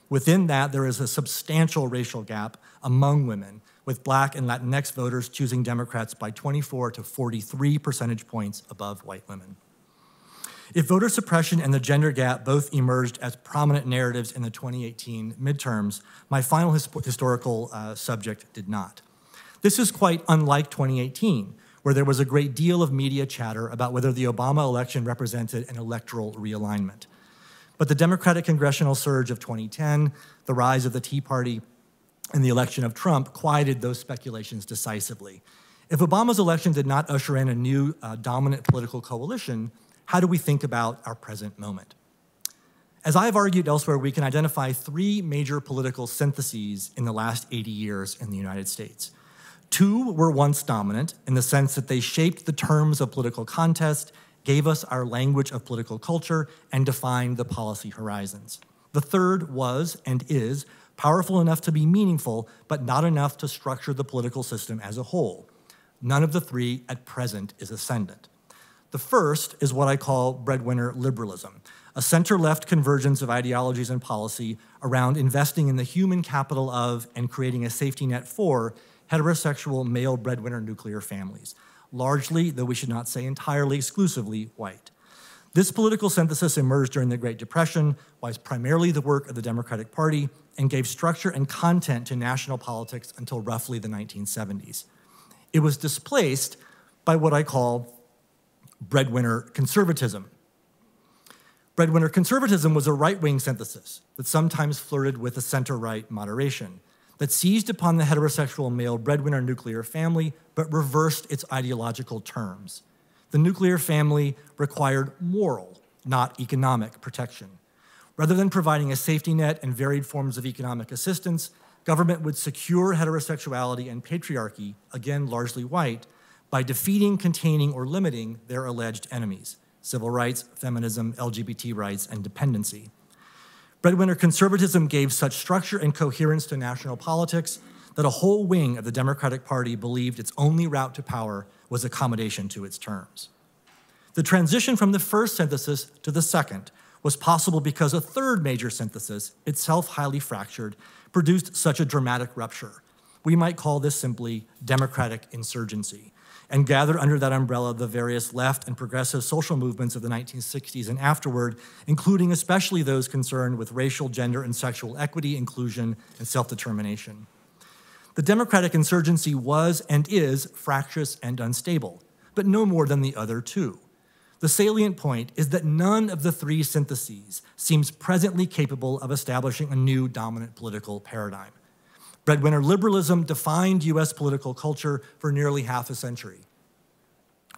Within that, there is a substantial racial gap among women, with Black and Latinx voters choosing Democrats by 24 to 43 percentage points above white women. If voter suppression and the gender gap both emerged as prominent narratives in the 2018 midterms, my final historical subject did not. This is quite unlike 2018, where there was a great deal of media chatter about whether the Obama election represented an electoral realignment. But the Democratic congressional surge of 2010, the rise of the Tea Party, and the election of Trump quieted those speculations decisively. If Obama's election did not usher in a new dominant political coalition, how do we think about our present moment? As I have argued elsewhere, we can identify three major political syntheses in the last 80 years in the United States. Two were once dominant in the sense that they shaped the terms of political contest, gave us our language of political culture, and defined the policy horizons. The third was, and is, powerful enough to be meaningful, but not enough to structure the political system as a whole. None of the three at present is ascendant. The first is what I call breadwinner liberalism, a center-left convergence of ideologies and policy around investing in the human capital of and creating a safety net for heterosexual male breadwinner nuclear families, largely, though we should not say entirely exclusively, white. This political synthesis emerged during the Great Depression, was primarily the work of the Democratic Party, and gave structure and content to national politics until roughly the 1970s. It was displaced by what I call breadwinner conservatism. Breadwinner conservatism was a right-wing synthesis that sometimes flirted with a center-right moderation, that seized upon the heterosexual male breadwinner nuclear family, but reversed its ideological terms. The nuclear family required moral, not economic, protection. Rather than providing a safety net and varied forms of economic assistance, government would secure heterosexuality and patriarchy, again largely white, by defeating, containing, or limiting their alleged enemies: civil rights, feminism, LGBT rights, and dependency. Breadwinner conservatism gave such structure and coherence to national politics that a whole wing of the Democratic Party believed its only route to power was accommodation to its terms. The transition from the first synthesis to the second was possible because a third major synthesis, itself highly fractured, produced such a dramatic rupture. We might call this simply democratic insurgency, and gathered under that umbrella the various left and progressive social movements of the 1960s and afterward, including especially those concerned with racial, gender, and sexual equity, inclusion, and self-determination. The democratic insurgency was and is fractious and unstable, but no more than the other two. The salient point is that none of the three syntheses seems presently capable of establishing a new dominant political paradigm. Breadwinner liberalism defined US political culture for nearly half a century.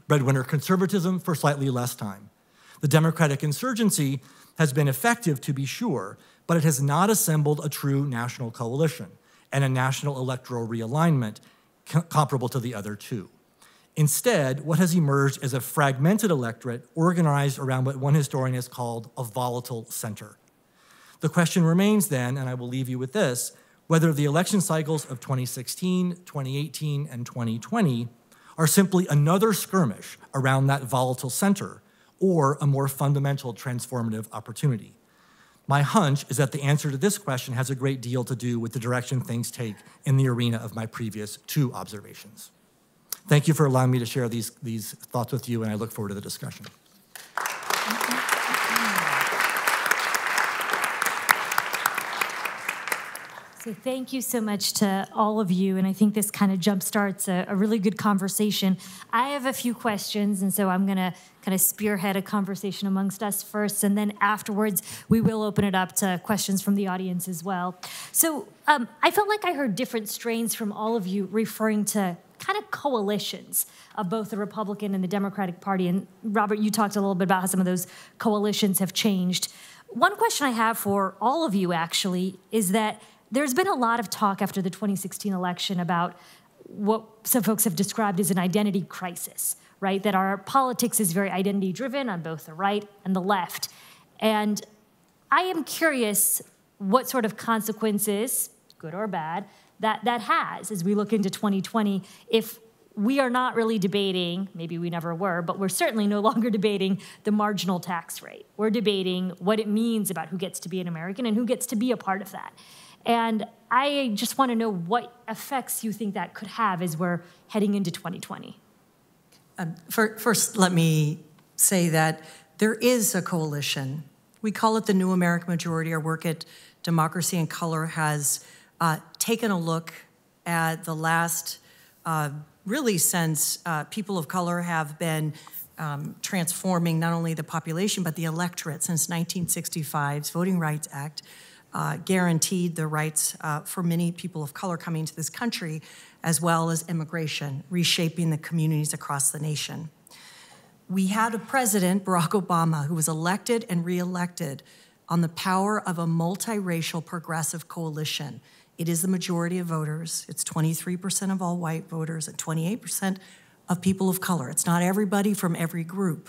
Breadwinner conservatism for slightly less time. The Democratic insurgency has been effective, to be sure, but it has not assembled a true national coalition and a national electoral realignment comparable to the other two. Instead, what has emerged is a fragmented electorate organized around what one historian has called a volatile center. The question remains then, and I will leave you with this, whether the election cycles of 2016, 2018, and 2020 are simply another skirmish around that volatile center or a more fundamental transformative opportunity. My hunch is that the answer to this question has a great deal to do with the direction things take in the arena of my previous two observations. Thank you for allowing me to share these thoughts with you, and I look forward to the discussion. So thank you so much to all of you, and I think this kind of jumpstarts a really good conversation. I have a few questions, and so I'm going to kind of spearhead a conversation amongst us first, and then afterwards we will open it up to questions from the audience as well. So I felt like I heard different strains from all of you referring to kind of coalitions of both the Republican and the Democratic Party, and Robert, you talked a little bit about how some of those coalitions have changed. One question I have for all of you, actually, is that there's been a lot of talk after the 2016 election about what some folks have described as an identity crisis, right? That our politics is very identity-driven on both the right and the left. And I am curious what sort of consequences, good or bad, that has as we look into 2020 if we are not really debating, maybe we never were, but we're certainly no longer debating the marginal tax rate. We're debating what it means about who gets to be an American and who gets to be a part of that. And I just want to know what effects you think that could have as we're heading into 2020. First, let me say that there is a coalition. We call it the New American Majority. Our work at Democracy in Color has taken a look at the last, really since people of color have been transforming not only the population, but the electorate since 1965's Voting Rights Act. Guaranteed the rights for many people of color coming to this country, as well as immigration, reshaping the communities across the nation. We had a president, Barack Obama, who was elected and reelected on the power of a multiracial progressive coalition. It is the majority of voters. It's 23% of all white voters and 28% of people of color. It's not everybody from every group.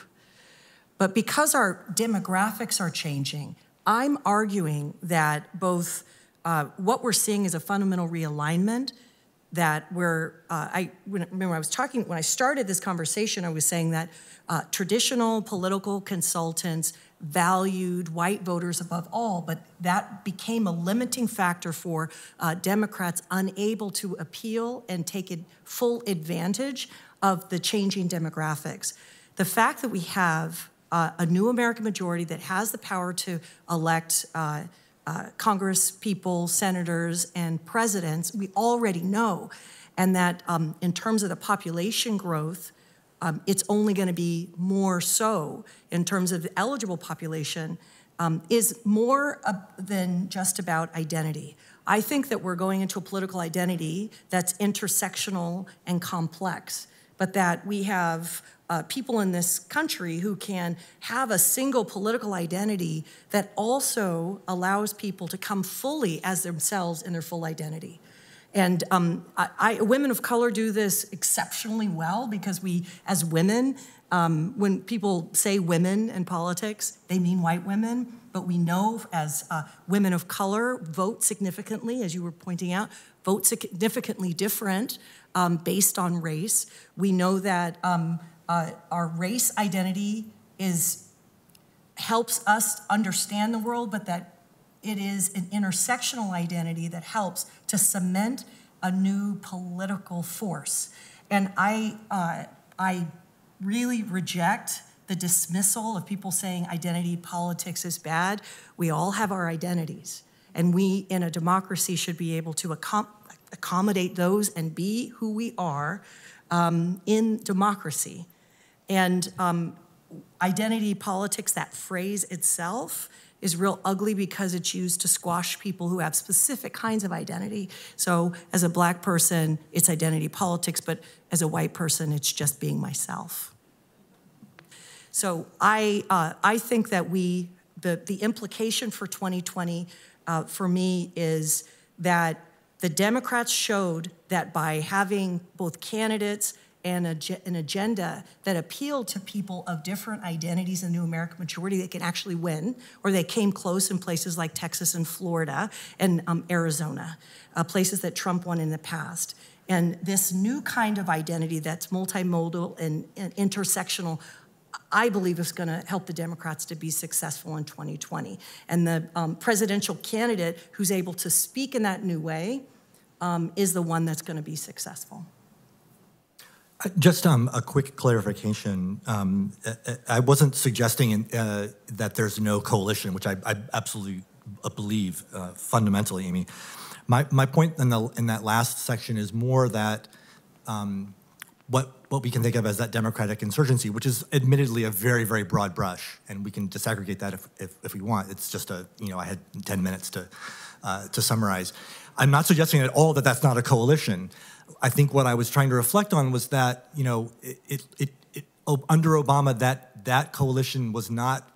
But because our demographics are changing, I'm arguing that both what we're seeing is a fundamental realignment that when I started this conversation, I was saying that traditional political consultants valued white voters above all, but that became a limiting factor for Democrats unable to appeal and take full advantage of the changing demographics. The fact that we have a new American majority that has the power to elect Congress people, senators, and presidents, we already know. And that in terms of the population growth, it's only going to be more so in terms of the eligible population, is more than just about identity. I think that we're going into a political identity that's intersectional and complex, but that we have people in this country who can have a single political identity that also allows people to come fully as themselves in their full identity. And women of color do this exceptionally well because we, as women, when people say women in politics, they mean white women, but we know as women of color vote significantly, as you were pointing out, vote significantly different based on race. We know that our race identity helps us understand the world, but that it is an intersectional identity that helps to cement a new political force. And I really reject the dismissal of people saying identity politics is bad. We all have our identities, and we in a democracy should be able to accommodate those and be who we are in democracy. And identity politics, that phrase itself, is real ugly because it's used to squash people who have specific kinds of identity. So as a black person, it's identity politics, but as a white person, it's just being myself. So I think that the implication for 2020 for me is that the Democrats showed that by having both candidates and an agenda that appealed to people of different identities in the new American majority, they can actually win, or they came close in places like Texas and Florida and Arizona, places that Trump won in the past. And this new kind of identity that's multimodal and intersectional, I believe is going to help the Democrats to be successful in 2020. And the presidential candidate who's able to speak in that new way is the one that's going to be successful. Just a quick clarification. I wasn't suggesting that there's no coalition, which I absolutely believe fundamentally, Aimee. My point in that last section is more that what we can think of as that democratic insurgency, which is admittedly a very, very broad brush, and we can disaggregate that if we want. It's just I had 10 minutes to summarize. I'm not suggesting at all that that's not a coalition. I think what I was trying to reflect on was that, under Obama, that coalition was not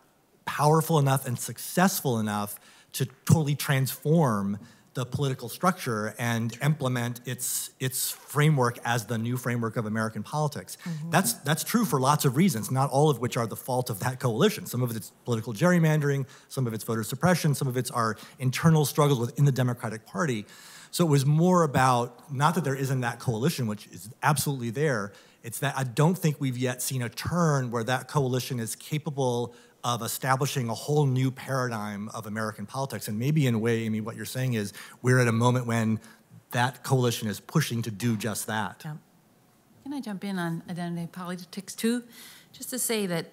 powerful enough and successful enough to totally transform the political structure and implement its framework as the new framework of American politics. Mm-hmm. That's true for lots of reasons, not all of which are the fault of that coalition. Some of it's political gerrymandering, some of it's voter suppression, some of it's our internal struggles within the Democratic Party. So it was more about, not that there isn't that coalition, which is absolutely there, it's that I don't think we've yet seen a turn where that coalition is capable of establishing a whole new paradigm of American politics. And maybe in a way, Aimee, what you're saying is we're at a moment when that coalition is pushing to do just that. Yeah. Can I jump in on identity politics too? Just to say that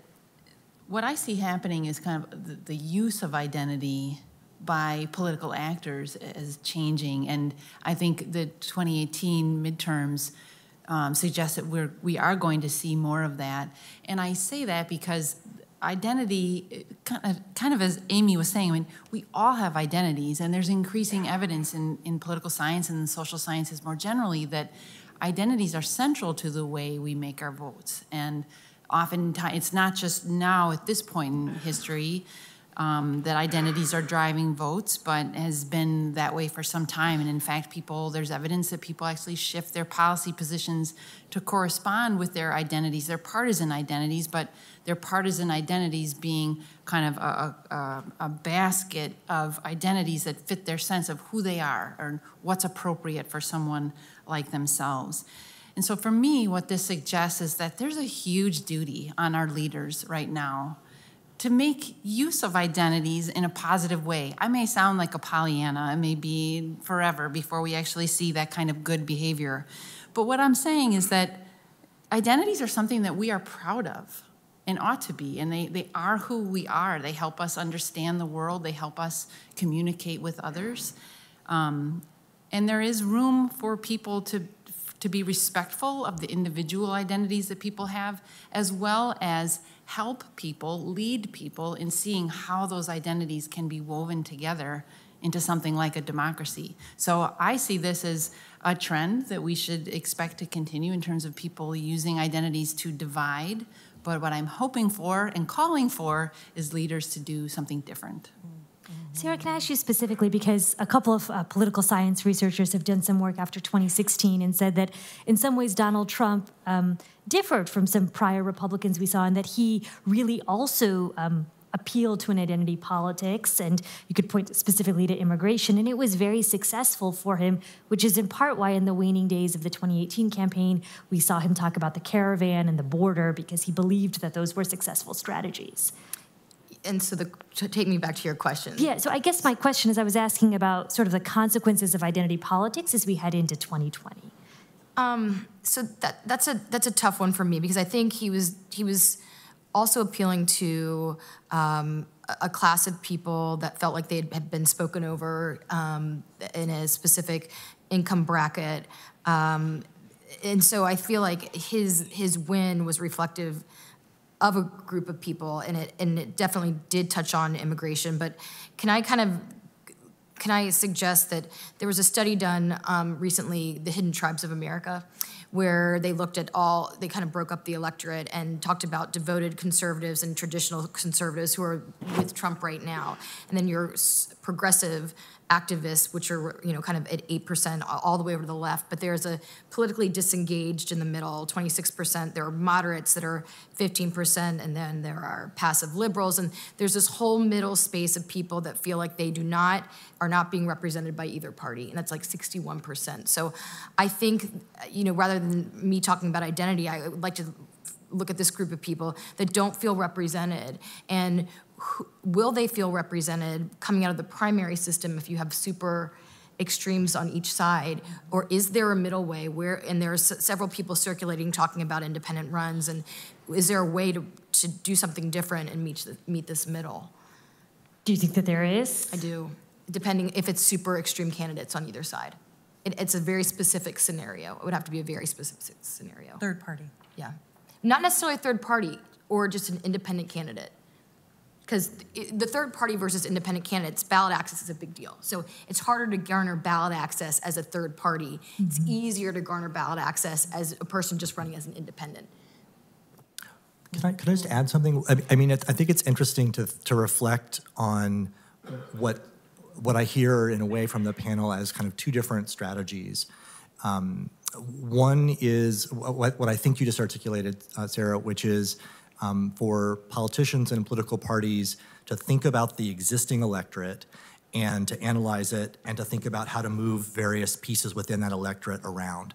what I see happening is kind of the use of identity by political actors is changing. And I think the 2018 midterms suggest that we are going to see more of that. And I say that because identity, kind of as Aimee was saying, I mean, we all have identities, and there's increasing evidence in political science and social sciences more generally that identities are central to the way we make our votes. And oftentimes, it's not just now at this point in history that identities are driving votes, but has been that way for some time. And in fact, there's evidence that people actually shift their policy positions to correspond with their identities, their partisan identities, but their partisan identities being kind of a basket of identities that fit their sense of who they are or what's appropriate for someone like themselves. And so for me, what this suggests is that there's a huge duty on our leaders right now to make use of identities in a positive way. I may sound like a Pollyanna. It may be forever before we actually see that kind of good behavior. But what I'm saying is that identities are something that we are proud of and ought to be, and they are who we are. They help us understand the world. They help us communicate with others. And there is room for people to be respectful of the individual identities that people have, as well as help people, lead people in seeing how those identities can be woven together into something like a democracy. So I see this as a trend that we should expect to continue in terms of people using identities to divide. But what I'm hoping for and calling for is leaders to do something different. Sarah, can I ask you specifically, because a couple of political science researchers have done some work after 2016 and said that in some ways Donald Trump differed from some prior Republicans we saw, and that he really also appealed to an identity politics, and you could point specifically to immigration, and it was very successful for him, which is in part why in the waning days of the 2018 campaign, we saw him talk about the caravan and the border, because he believed that those were successful strategies. And so to take me back to your question. Yeah, so I guess my question is, I was asking about sort of the consequences of identity politics as we head into 2020. So that's a tough one for me, because I think he was also appealing to a class of people that felt like they had been spoken over in a specific income bracket. And so I feel like his win was reflective of a group of people, and it definitely did touch on immigration. But can I suggest that there was a study done recently, the Hidden Tribes of America, where they looked at they kind of broke up the electorate and talked about devoted conservatives and traditional conservatives who are with Trump right now. And then your progressive activists, which are, kind of at 8% all the way over to the left, but there's a politically disengaged in the middle, 26%. There are moderates that are 15%, and then there are passive liberals, and there's this whole middle space of people that feel like they are not being represented by either party, and that's like 61%. So I think, rather than me talking about identity, I would like to look at this group of people that don't feel represented, and will they feel represented coming out of the primary system if you have super extremes on each side, or is there a middle way and there's several people circulating talking about independent runs, and is there a way to do something different and meet this middle? Do you think that there is? I do, depending if it's super extreme candidates on either side. It's a very specific scenario. It would have to be a very specific scenario. Third party. Yeah. Not necessarily a third party or just an independent candidate. Because the third party versus independent candidates, ballot access is a big deal. So it's harder to garner ballot access as a third party. Mm-hmm. It's easier to garner ballot access as a person just running as an independent. Can I just add something? I mean, I think it's interesting to reflect on what I hear in a way from the panel as kind of two different strategies. One is what I think you just articulated, Sarah, which is for politicians and political parties to think about the existing electorate and to analyze it and to think about how to move various pieces within that electorate around.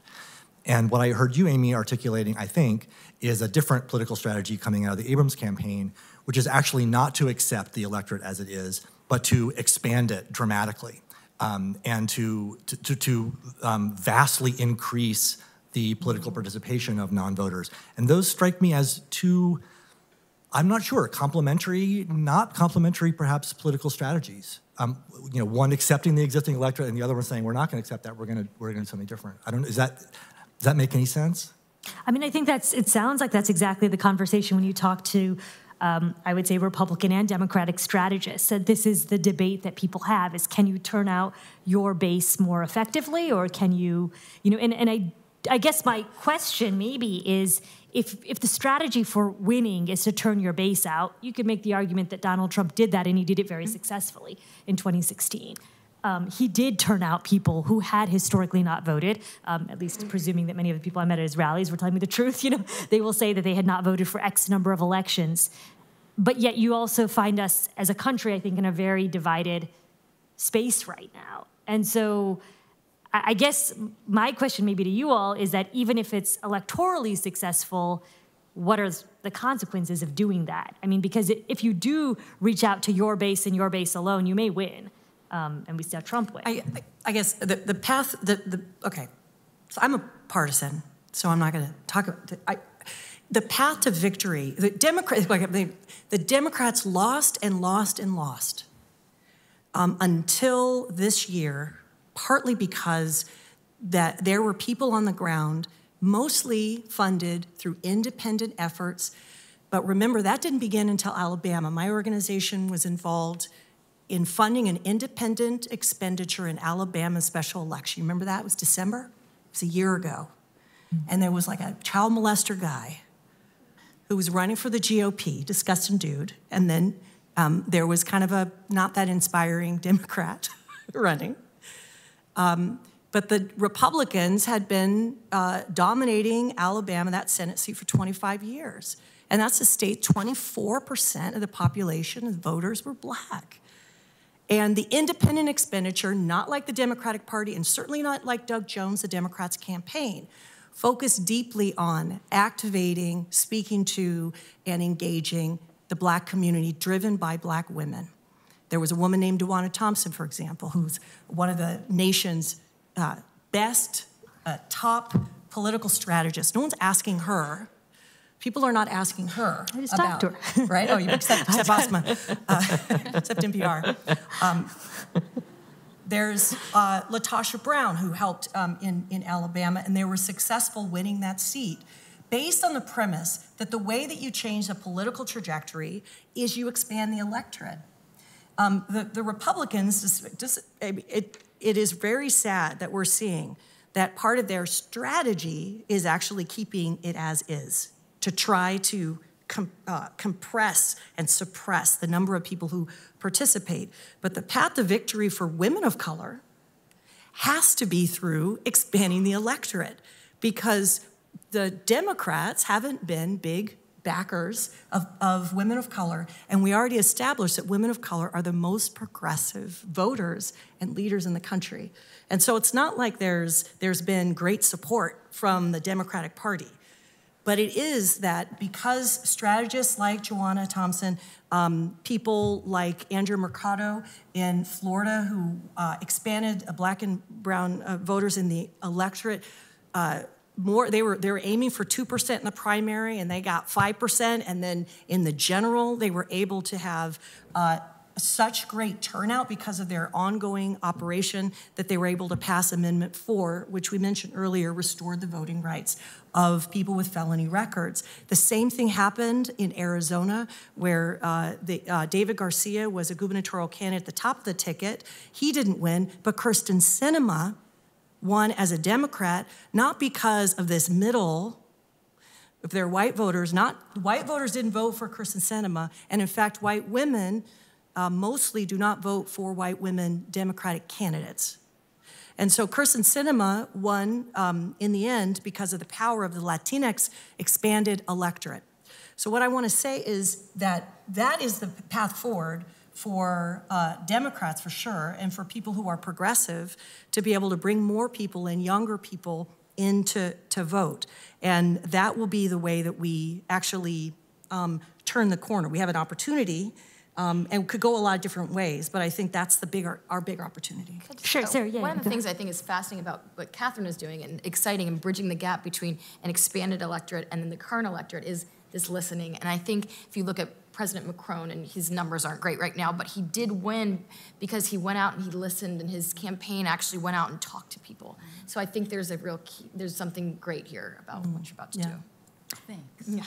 And what I heard you, Aimee, articulating, I think, is a different political strategy coming out of the Abrams campaign, which is actually not to accept the electorate as it is, but to expand it dramatically and to vastly increase the political participation of non-voters. And those strike me as two, I'm not sure, complementary, not complementary perhaps political strategies. One accepting the existing electorate and the other one saying we're not going to accept that, we're going to do something different. Does that make any sense? I mean, I think it sounds like that's exactly the conversation when you talk to, I would say, Republican and Democratic strategists. That this is the debate that people have: is can you turn out your base more effectively, or can you, and I guess my question maybe is, if the strategy for winning is to turn your base out, you could make the argument that Donald Trump did that, and he did it very successfully in 2016. He did turn out people who had historically not voted, at least presuming that many of the people I met at his rallies were telling me the truth. They will say that they had not voted for X number of elections. But yet you also find us as a country, I think, in a very divided space right now. And so I guess my question maybe to you all is that even if it's electorally successful, what are the consequences of doing that? I mean, because if you do reach out to your base and your base alone, you may win. And we saw Trump win. I guess the path, okay, so I'm a partisan, so I'm not going to talk about the path to victory. The Democrats lost and lost and lost until this year, partly because that there were people on the ground, mostly funded through independent efforts. But remember, that didn't begin until Alabama. My organization was involved in funding an independent expenditure in Alabama special election. You remember that? It was December? It was a year ago. And there was like a child molester guy who was running for the GOP, disgusting dude, and then there was kind of a not that inspiring Democrat running. But the Republicans had been dominating Alabama, that Senate seat, for 25 years. And that's a state, 24% of the population of voters were black. And the independent expenditure, not like the Democratic Party, and certainly not like Doug Jones, the Democrats' campaign, focused deeply on activating, speaking to, and engaging the black community driven by black women. There was a woman named DeWanna Thompson, for example, who's one of the nation's best, top political strategists. No one's asking her. People are not asking her. I just talked to her. Right? Oh, you except Asma, except NPR. There's LaTosha Brown, who helped in Alabama, and they were successful winning that seat. based on the premise that the way that you change the political trajectory is you expand the electorate. The Republicans, it is very sad that we're seeing that part of their strategy is actually keeping it as is, to try to compress and suppress the number of people who participate. But the path to victory for women of color has to be through expanding the electorate, because the Democrats haven't been big backers of women of color, and we already established that women of color are the most progressive voters and leaders in the country. And so it's not like there's been great support from the Democratic Party, but it is that because strategists like Joanna Thompson, people like Andrew Mercado in Florida, who expanded black and brown voters in the electorate, they were aiming for 2% in the primary, and they got 5%, and then in the general, they were able to have such great turnout because of their ongoing operation that they were able to pass Amendment 4, which we mentioned earlier, restored the voting rights of people with felony records. The same thing happened in Arizona, where David Garcia was a gubernatorial candidate at the top of the ticket. He didn't win, but Kyrsten Sinema won as a Democrat, not because of this middle, if they're white voters, white voters didn't vote for Kyrsten Sinema, and in fact, white women mostly do not vote for white women Democratic candidates. And so Kyrsten Sinema won in the end because of the power of the Latinx expanded electorate. So what I want to say is that that is the path forward for Democrats, for sure, and for people who are progressive, to be able to bring more people and younger people in to vote. And that will be the way that we actually turn the corner. We have an opportunity, and could go a lot of different ways, but I think that's our bigger opportunity. Sure, Sarah, yeah. One of the things I think is fascinating about what Katherine is doing and exciting and bridging the gap between an expanded electorate and then the current electorate is this listening. And I think if you look at President Macron, and his numbers aren't great right now, but he did win because he went out and he listened, and his campaign actually went out and talked to people. So I think there's there's something great here about what you're about to do. Thanks. Yeah.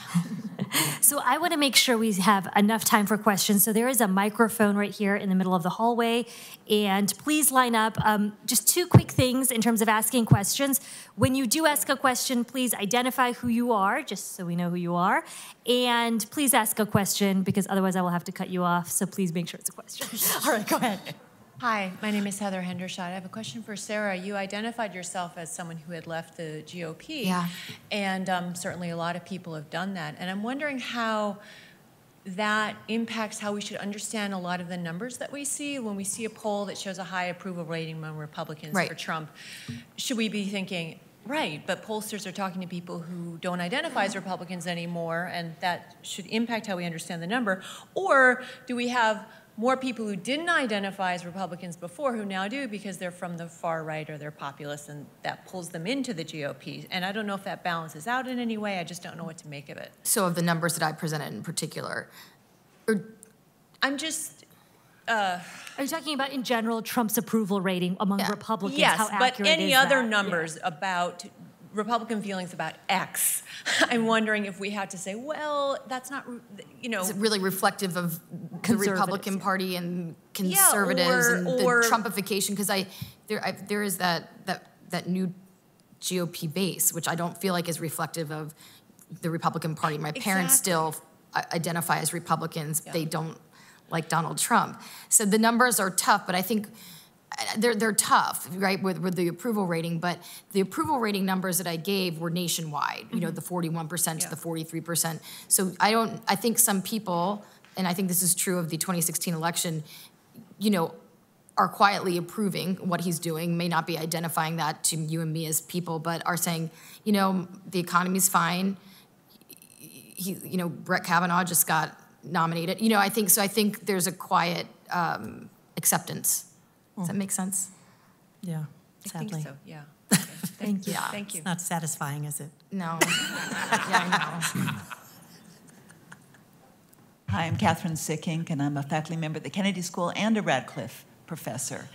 So I want to make sure we have enough time for questions. So there is a microphone right here in the middle of the hallway. And please line up. Just two quick things in terms of asking questions. When you do ask a question, please identify who you are, just so we know who you are. And please ask a question, because otherwise I will have to cut you off. So please make sure it's a question. All right, go ahead. Hi, my name is Heather Hendershot. I have a question for Sarah. You identified yourself as someone who had left the GOP. Yeah. And certainly a lot of people have done that. And I'm wondering how that impacts how we should understand a lot of the numbers that we see. When we see a poll that shows a high approval rating among Republicans for Trump, should we be thinking, right, but pollsters are talking to people who don't identify as Republicans anymore, and that should impact how we understand the number? Or do we have more people who didn't identify as Republicans before who now do because they're from the far right or they're populist, and that pulls them into the GOP? And I don't know if that balances out in any way. I just don't know what to make of it. So of the numbers that I presented in particular? I'm just... Are you talking about in general Trump's approval rating among Republicans? Yes, how but accurate any is other that? numbers about Republican feelings about X, I'm wondering if we had to say, well, that's not, Is it really reflective of the Republican Party and conservatives and the Trumpification? Because there is that new GOP base, which I don't feel like is reflective of the Republican Party. My parents still identify as Republicans. They don't like Donald Trump. So the numbers are tough, but I think they're tough, right, with the approval rating. But the approval rating numbers that I gave were nationwide, you know, the 41% to the 43%. So I think some people, and I think this is true of the 2016 election, you know, are quietly approving what he's doing, may not be identifying that to you and me as people, but are saying, you know, the economy's fine. You know, Brett Kavanaugh just got nominated. You know, I think there's a quiet acceptance. Does that make sense? Yeah, sadly. I think so, yeah. Okay. Thank you. Thank you. It's not satisfying, is it? No. I know. Hi, I'm Catherine Sickink, and I'm a faculty member at the Kennedy School and a Radcliffe professor.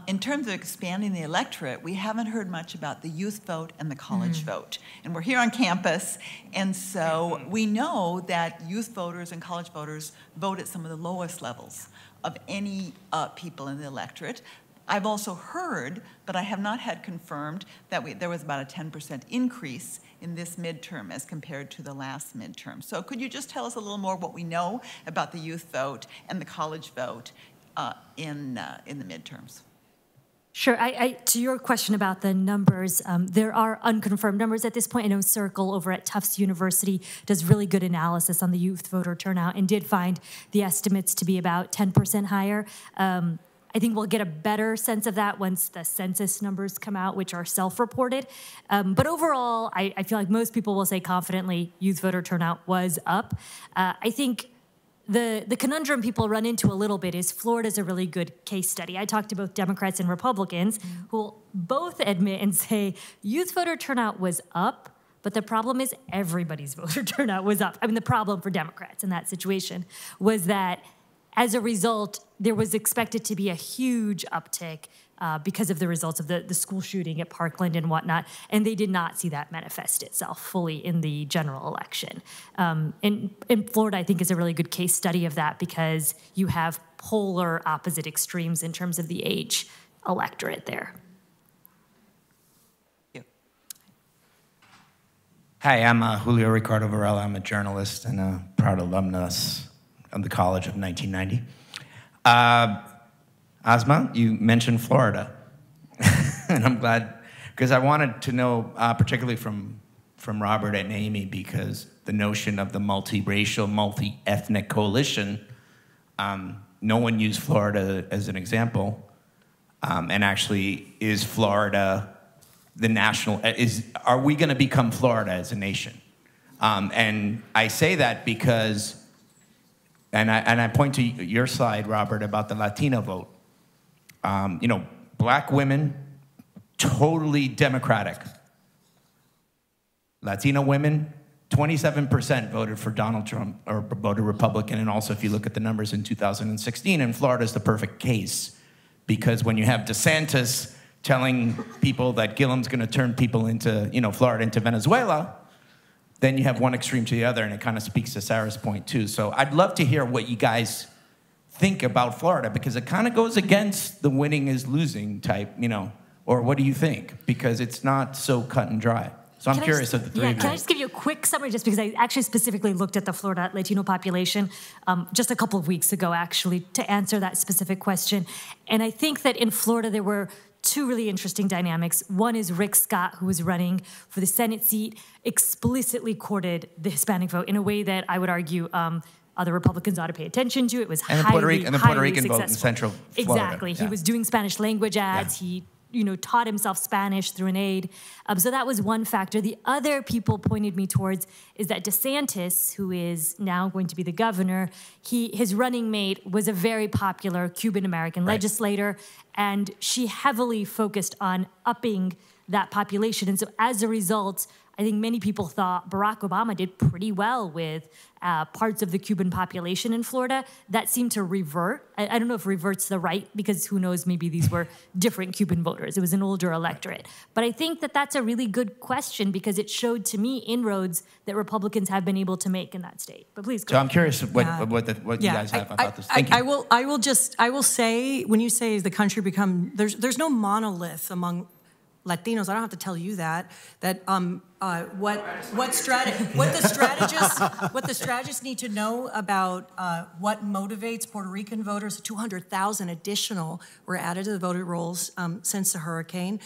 In terms of expanding the electorate, we haven't heard much about the youth vote and the college vote. And we're here on campus, and so we know that youth voters and college voters vote at some of the lowest levels of any people in the electorate. I've also heard, but I have not had confirmed, that there was about a 10% increase in this midterm as compared to the last midterm. So could you just tell us a little more what we know about the youth vote and the college vote in the midterms? Sure. To your question about the numbers, there are unconfirmed numbers at this point. I know Circle over at Tufts University does really good analysis on the youth voter turnout and did find the estimates to be about 10% higher. I think we'll get a better sense of that once the census numbers come out, which are self-reported. But overall, I feel like most people will say confidently youth voter turnout was up. I think the conundrum people run into a little bit is Florida's a really good case study. I talked to both Democrats and Republicans who will both admit and say youth voter turnout was up, but the problem is everybody's voter turnout was up. I mean, the problem for Democrats in that situation was that as a result, there was expected to be a huge uptick because of the results of the school shooting at Parkland and whatnot, and they did not see that manifest itself fully in the general election. And Florida, I think, is a really good case study of that because you have polar opposite extremes in terms of the age electorate there. Hi, I'm Julio Ricardo Varela. I'm a journalist and a proud alumnus of the College of 1990. Asma, you mentioned Florida. And I'm glad, because I wanted to know, particularly from Robert and Aimee, because the notion of the multiracial, multi-ethnic coalition, no one used Florida as an example. And actually, is Florida the national, are we gonna become Florida as a nation? And I say that because, and I point to your slide, Robert, about the Latino vote. You know, black women, totally Democratic. Latino women, 27% voted for Donald Trump or voted Republican. And also, if you look at the numbers in 2016, and Florida's the perfect case, because when you have DeSantis telling people that Gilliam's going to turn people into, you know, Florida into Venezuela, then you have one extreme to the other, and it kind of speaks to Sarah's point, too. So I'd love to hear what you guys think about Florida, because it kind of goes against the winning is losing type, you know, or what do you think? Because it's not so cut and dry. So I'm curious of the three of you. Can I just give you a quick summary, just because I actually specifically looked at the Florida Latino population just a couple of weeks ago, actually, to answer that specific question. And I think that in Florida, there were two really interesting dynamics. One is Rick Scott, who was running for the Senate seat, explicitly courted the Hispanic vote in a way that I would argue other Republicans ought to pay attention to. It was and highly, the Puerto Rican successful. vote in Central Florida. Exactly. Yeah. He was doing Spanish language ads. Yeah. He taught himself Spanish through an aide. So that was one factor. The other people pointed me towards is that DeSantis, who is now going to be the governor, his running mate was a very popular Cuban-American legislator, and she heavily focused on upping that population. And so as a result, I think many people thought Barack Obama did pretty well with parts of the Cuban population in Florida. That seemed to revert. I don't know if revert's the right, because who knows, maybe these were different Cuban voters. It was an older electorate. But I think that that's a really good question, because it showed to me inroads that Republicans have been able to make in that state. But please go So I'm curious what you guys have about this. Thank you. I will say, when you say the country become, there's no monolith among Latinos. I don't have to tell you that what the strategists need to know about what motivates Puerto Rican voters. 200,000 additional were added to the voter rolls since the hurricane.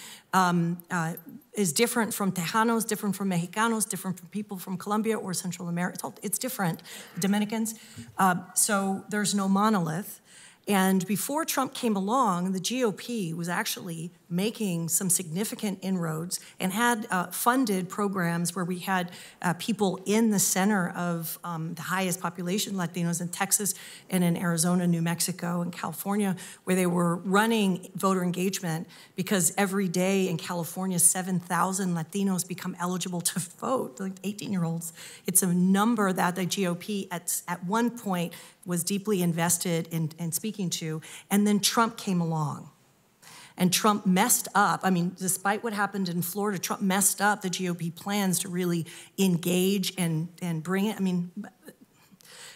Is different from Tejanos, different from Mexicanos, different from people from Colombia or Central America. It's different. Dominicans. So there's no monolith. And before Trump came along, the GOP was actually making some significant inroads and had funded programs where we had people in the center of the highest population, Latinos in Texas and in Arizona, New Mexico, and California, where they were running voter engagement because every day in California, 7,000 Latinos become eligible to vote, like 18-year-olds. It's a number that the GOP at one point was deeply invested in speaking to, and then Trump came along. And Trump messed up, I mean, despite what happened in Florida, Trump messed up the GOP plans to really engage and bring it, I mean,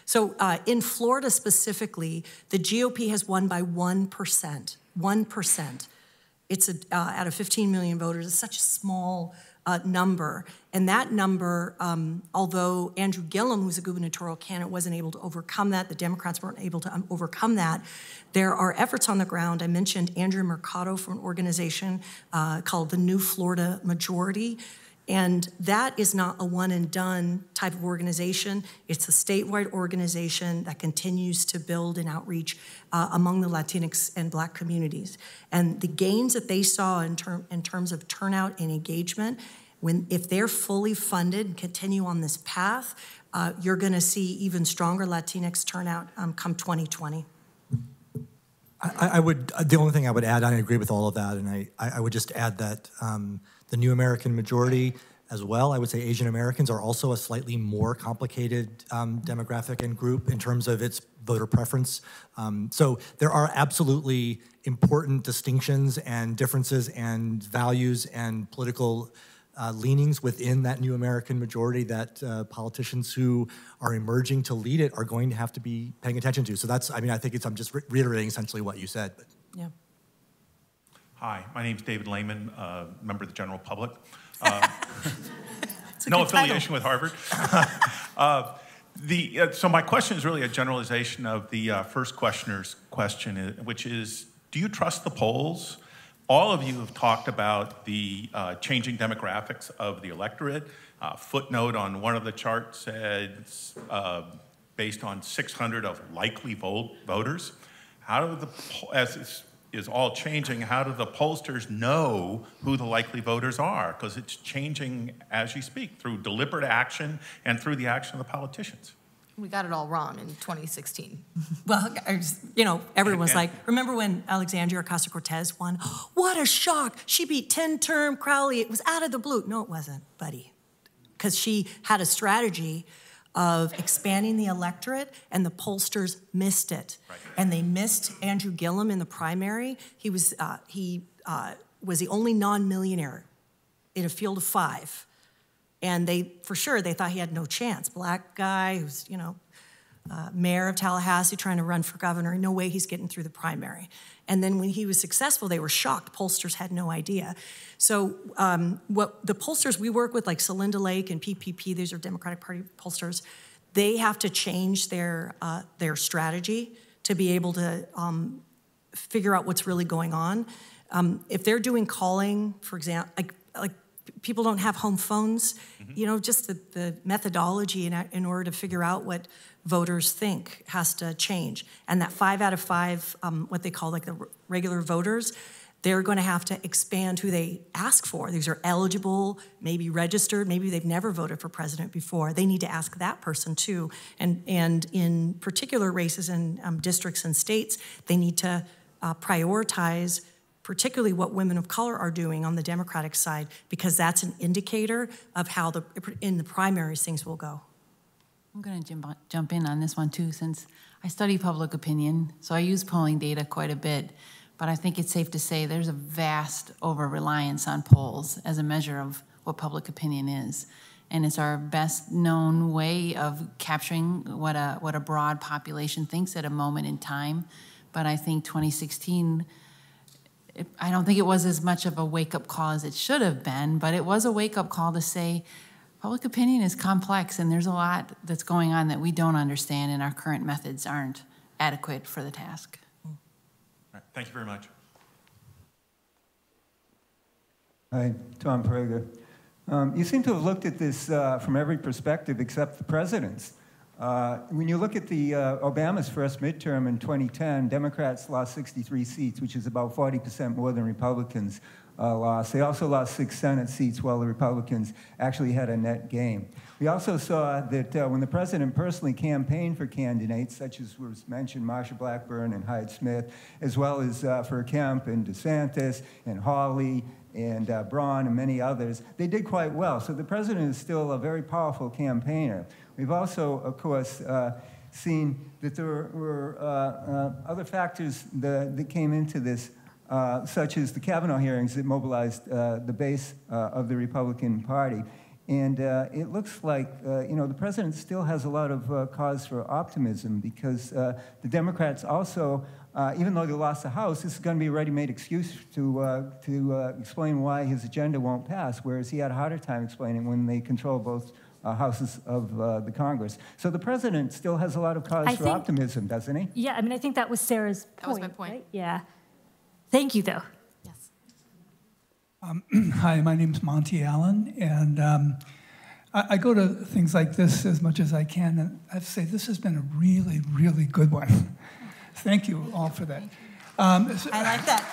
so in Florida specifically, the GOP has won by 1%, 1%. It's out of 15 million voters, it's such a small number. And that number, although Andrew Gillum, who's a gubernatorial candidate, wasn't able to overcome that, the Democrats weren't able to overcome that, there are efforts on the ground. I mentioned Andrew Mercado from an organization called the New Florida Majority. And that is not a one and done type of organization. It's a statewide organization that continues to build and outreach among the Latinx and Black communities. And the gains that they saw in terms of turnout and engagement, if they're fully funded and continue on this path, you're gonna see even stronger Latinx turnout come 2020. The only thing I would add, I agree with all of that, and I would just add that the New American Majority as well, I would say Asian Americans are also a slightly more complicated demographic and group in terms of its voter preference. So there are absolutely important distinctions and differences and values and political leanings within that New American Majority that politicians who are emerging to lead it are going to have to be paying attention to. So that's, I mean, I think I'm just reiterating essentially what you said. But. Yeah. Hi, my name's David Lehman, member of the general public. No affiliation with Harvard. So my question is really a generalization of the first questioner's question, which is, do you trust the polls? All of you have talked about the changing demographics of the electorate. Footnote on one of the charts said, based on 600 of likely voters. How do as this is all changing, how do the pollsters know who the likely voters are? Because it's changing as you speak, through deliberate action and through the action of the politicians. We got it all wrong in 2016. Well, everyone was like, remember when Alexandria Ocasio-Cortez won? What a shock. She beat 10-term Crowley. It was out of the blue. No, it wasn't, buddy. Because she had a strategy of expanding the electorate, and the pollsters missed it. Right. And they missed Andrew Gillum in the primary. He was the only non-millionaire in a field of 5. And for sure, they thought he had no chance. Black guy who's, mayor of Tallahassee trying to run for governor. No way he's getting through the primary. And then when he was successful, they were shocked. Pollsters had no idea. So what the pollsters we work with, like Celinda Lake and PPP, these are Democratic Party pollsters, they have to change their strategy to be able to figure out what's really going on. If they're doing calling, for example, like people don't have home phones, just the methodology in order to figure out what voters think has to change. And that 5 out of 5, what they call like the regular voters, they're going to have to expand who they ask for. These are eligible, maybe registered, maybe they've never voted for president before. They need to ask that person too. And in particular races and districts and states, they need to prioritize particularly what women of color are doing on the Democratic side, because that's an indicator of how in the primaries things will go. I'm going to jump in on this one too, since I study public opinion, so I use polling data quite a bit, but I think it's safe to say there's a vast over-reliance on polls as a measure of what public opinion is. And it's our best known way of capturing what a broad population thinks at a moment in time. But I think 2016, I don't think it was as much of a wake-up call as it should have been, but it was a wake-up call to say public opinion is complex and there's a lot that's going on that we don't understand and our current methods aren't adequate for the task. All right, thank you very much. Hi, Tom Prager. You seem to have looked at this from every perspective except the president's. When you look at the Obama's first midterm in 2010, Democrats lost 63 seats, which is about 40% more than Republicans lost. They also lost 6 Senate seats while the Republicans actually had a net gain. We also saw that when the president personally campaigned for candidates, such as was mentioned, Marsha Blackburn and Hyde Smith, as well as for Kemp and DeSantis and Hawley and Braun and many others, they did quite well. So the president is still a very powerful campaigner. We've also, of course, seen that there were other factors that came into this, such as the Kavanaugh hearings that mobilized the base of the Republican Party. And it looks like, the president still has a lot of cause for optimism because the Democrats also, even though they lost the House, this is going to be a ready-made excuse to explain why his agenda won't pass, whereas he had a harder time explaining when they control both houses of the Congress. So the president still has a lot of cause for optimism, doesn't he? Yeah, I mean, I think that was Sarah's point. That was my point. Right? Yeah. Thank you, though. Yes. Hi, my name's Monty Allen, and I go to things like this as much as I can, and I have to say this has been a really, really good one. Thank you all for that. I like that.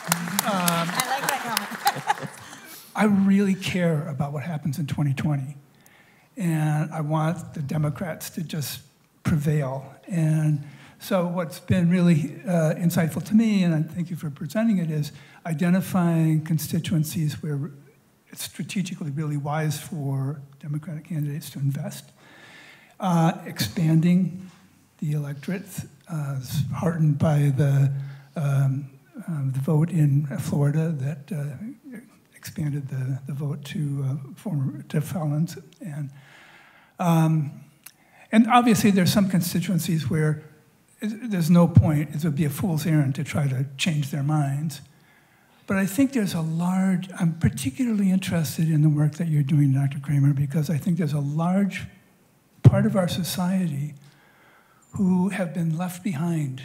I like that comment. I really care about what happens in 2020. And I want the Democrats to just prevail. And so what's been really insightful to me, and I thank you for presenting it, is identifying constituencies where it's strategically really wise for Democratic candidates to invest, expanding the electorate, heartened by the vote in Florida that expanded the vote to felons, and obviously there's some constituencies where there's no point. It would be a fool's errand to try to change their minds. But I think there's I'm particularly interested in the work that you're doing, Dr. Cramer, because I think there's a large part of our society who have been left behind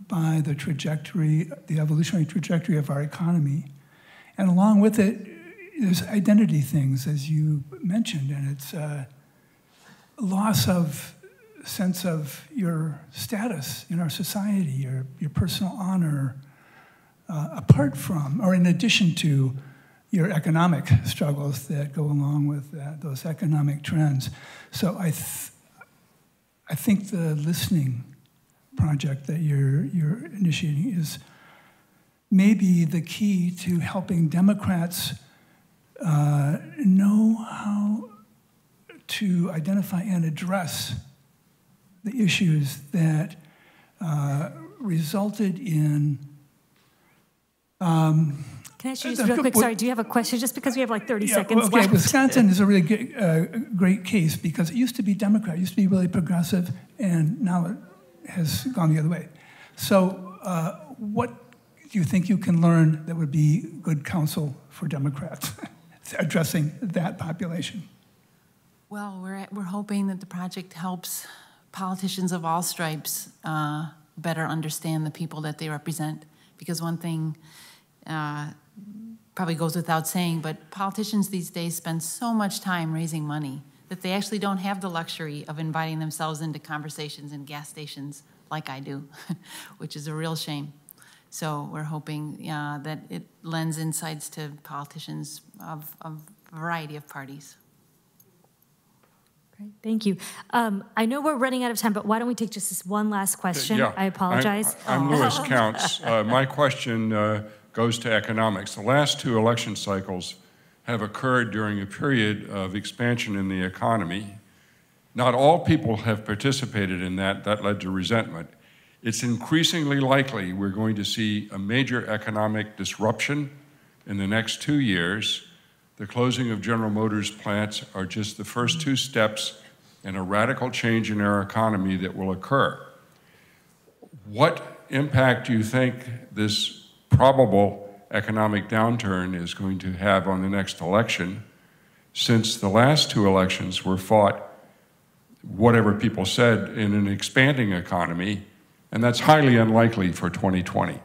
by the trajectory, the evolutionary trajectory of our economy. And along with it, there's identity things, as you mentioned, and it's loss of sense of your status in our society, your personal honor, apart from, or in addition to, your economic struggles that go along with those economic trends. So I think the listening project that you're initiating is maybe the key to helping Democrats know how to identify and address the issues that resulted in. Can I ask you just real quick? Sorry, do you have a question? Just because we have like 30 seconds okay, left. Wisconsin is a really great case because it used to be Democrat, it used to be really progressive, and now it has gone the other way. So what do you think you can learn that would be good counsel for Democrats addressing that population? Well, we're hoping that the project helps politicians of all stripes better understand the people that they represent. Because one thing probably goes without saying, but politicians these days spend so much time raising money that they actually don't have the luxury of inviting themselves into conversations in gas stations like I do, which is a real shame. So we're hoping that it lends insights to politicians of a variety of parties. Great, thank you. I know we're running out of time, but why don't we take just this one last question? Yeah. I apologize. I'm Lewis Counts. My question goes to economics. The last 2 election cycles have occurred during a period of expansion in the economy. Not all people have participated in that. That led to resentment. It's increasingly likely we're going to see a major economic disruption in the next 2 years. The closing of General Motors plants are just the first 2 steps in a radical change in our economy that will occur. What impact do you think this probable economic downturn is going to have on the next election, since the last 2 elections were fought, whatever people said, in an expanding economy, and that's highly unlikely for 2020?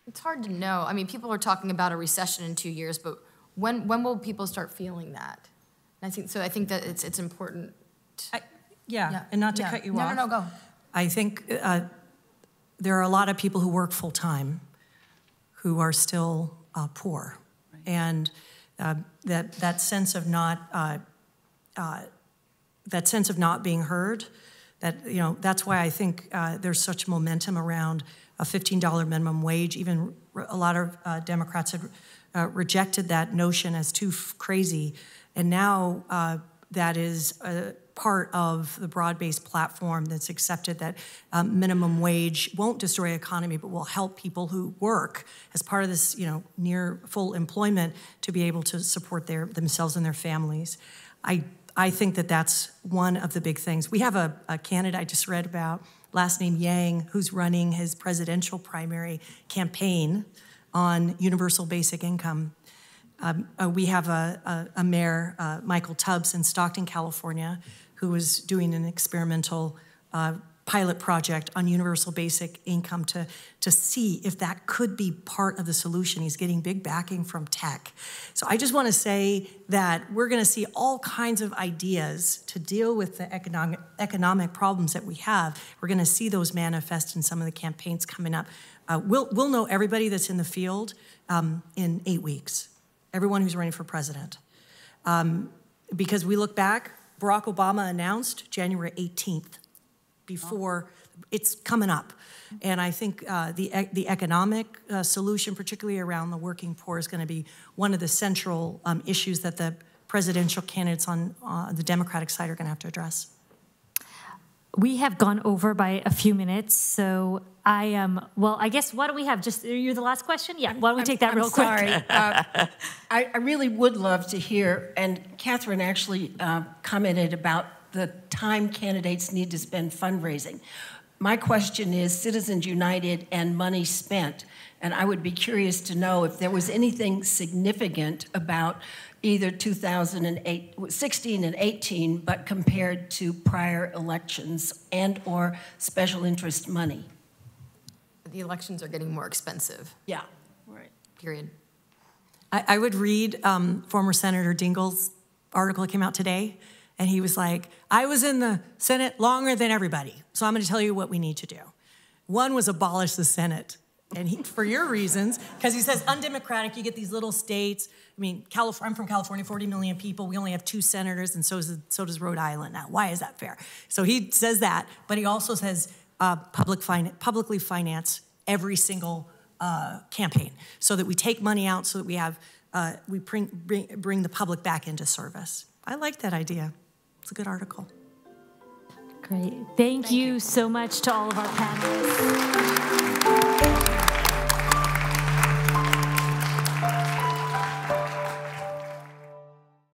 It's hard to know. I mean, people are talking about a recession in 2 years, but when will people start feeling that? And I think that it's important. Yeah, and not to cut you off. No, go. I think there are a lot of people who work full-time who are still poor. Right. And that sense of not being heard, that's why I think there's such momentum around a $15 minimum wage. Even a lot of Democrats have rejected that notion as too crazy. And now that is part of the broad-based platform that's accepted that minimum wage won't destroy the economy, but will help people who work as part of this, near full employment to be able to support themselves and their families. I think that that's one of the big things. We have a candidate I just read about, last name Yang, who's running his presidential primary campaign on universal basic income. We have a mayor, Michael Tubbs, in Stockton, California, who was doing an experimental pilot project on universal basic income to see if that could be part of the solution. He's getting big backing from tech. So I just want to say that we're going to see all kinds of ideas to deal with the economic problems that we have. We're going to see those manifest in some of the campaigns coming up. We'll know everybody that's in the field in 8 weeks. Everyone who's running for president. Because we look back, Barack Obama announced January 18th, before it's coming up. And I think the economic solution, particularly around the working poor, is going to be one of the central issues that the presidential candidates on the Democratic side are going to have to address. We have gone over by a few minutes, so I guess, why don't we have you're the last question? Yeah, why don't we take that real quick? Sorry. I really would love to hear, and Katherine actually commented about the time candidates need to spend fundraising. My question is Citizens United and money spent, and I would be curious to know if there was anything significant about either 2016 and 18, but compared to prior elections and or special interest money. The elections are getting more expensive. Yeah, right. Period. I would read former Senator Dingell's article that came out today, and he was like, I was in the Senate longer than everybody, so I'm going to tell you what we need to do. One was abolish the Senate. And for your reasons, because he says undemocratic, you get these little states. I mean, I'm from California, 40 million people. We only have 2 senators, and so does Rhode Island. Now, why is that fair? So he says that, but he also says publicly finance every single campaign, so that we take money out, so that we have we bring the public back into service. I like that idea. It's a good article. Great. Thank you so much to all of our panelists.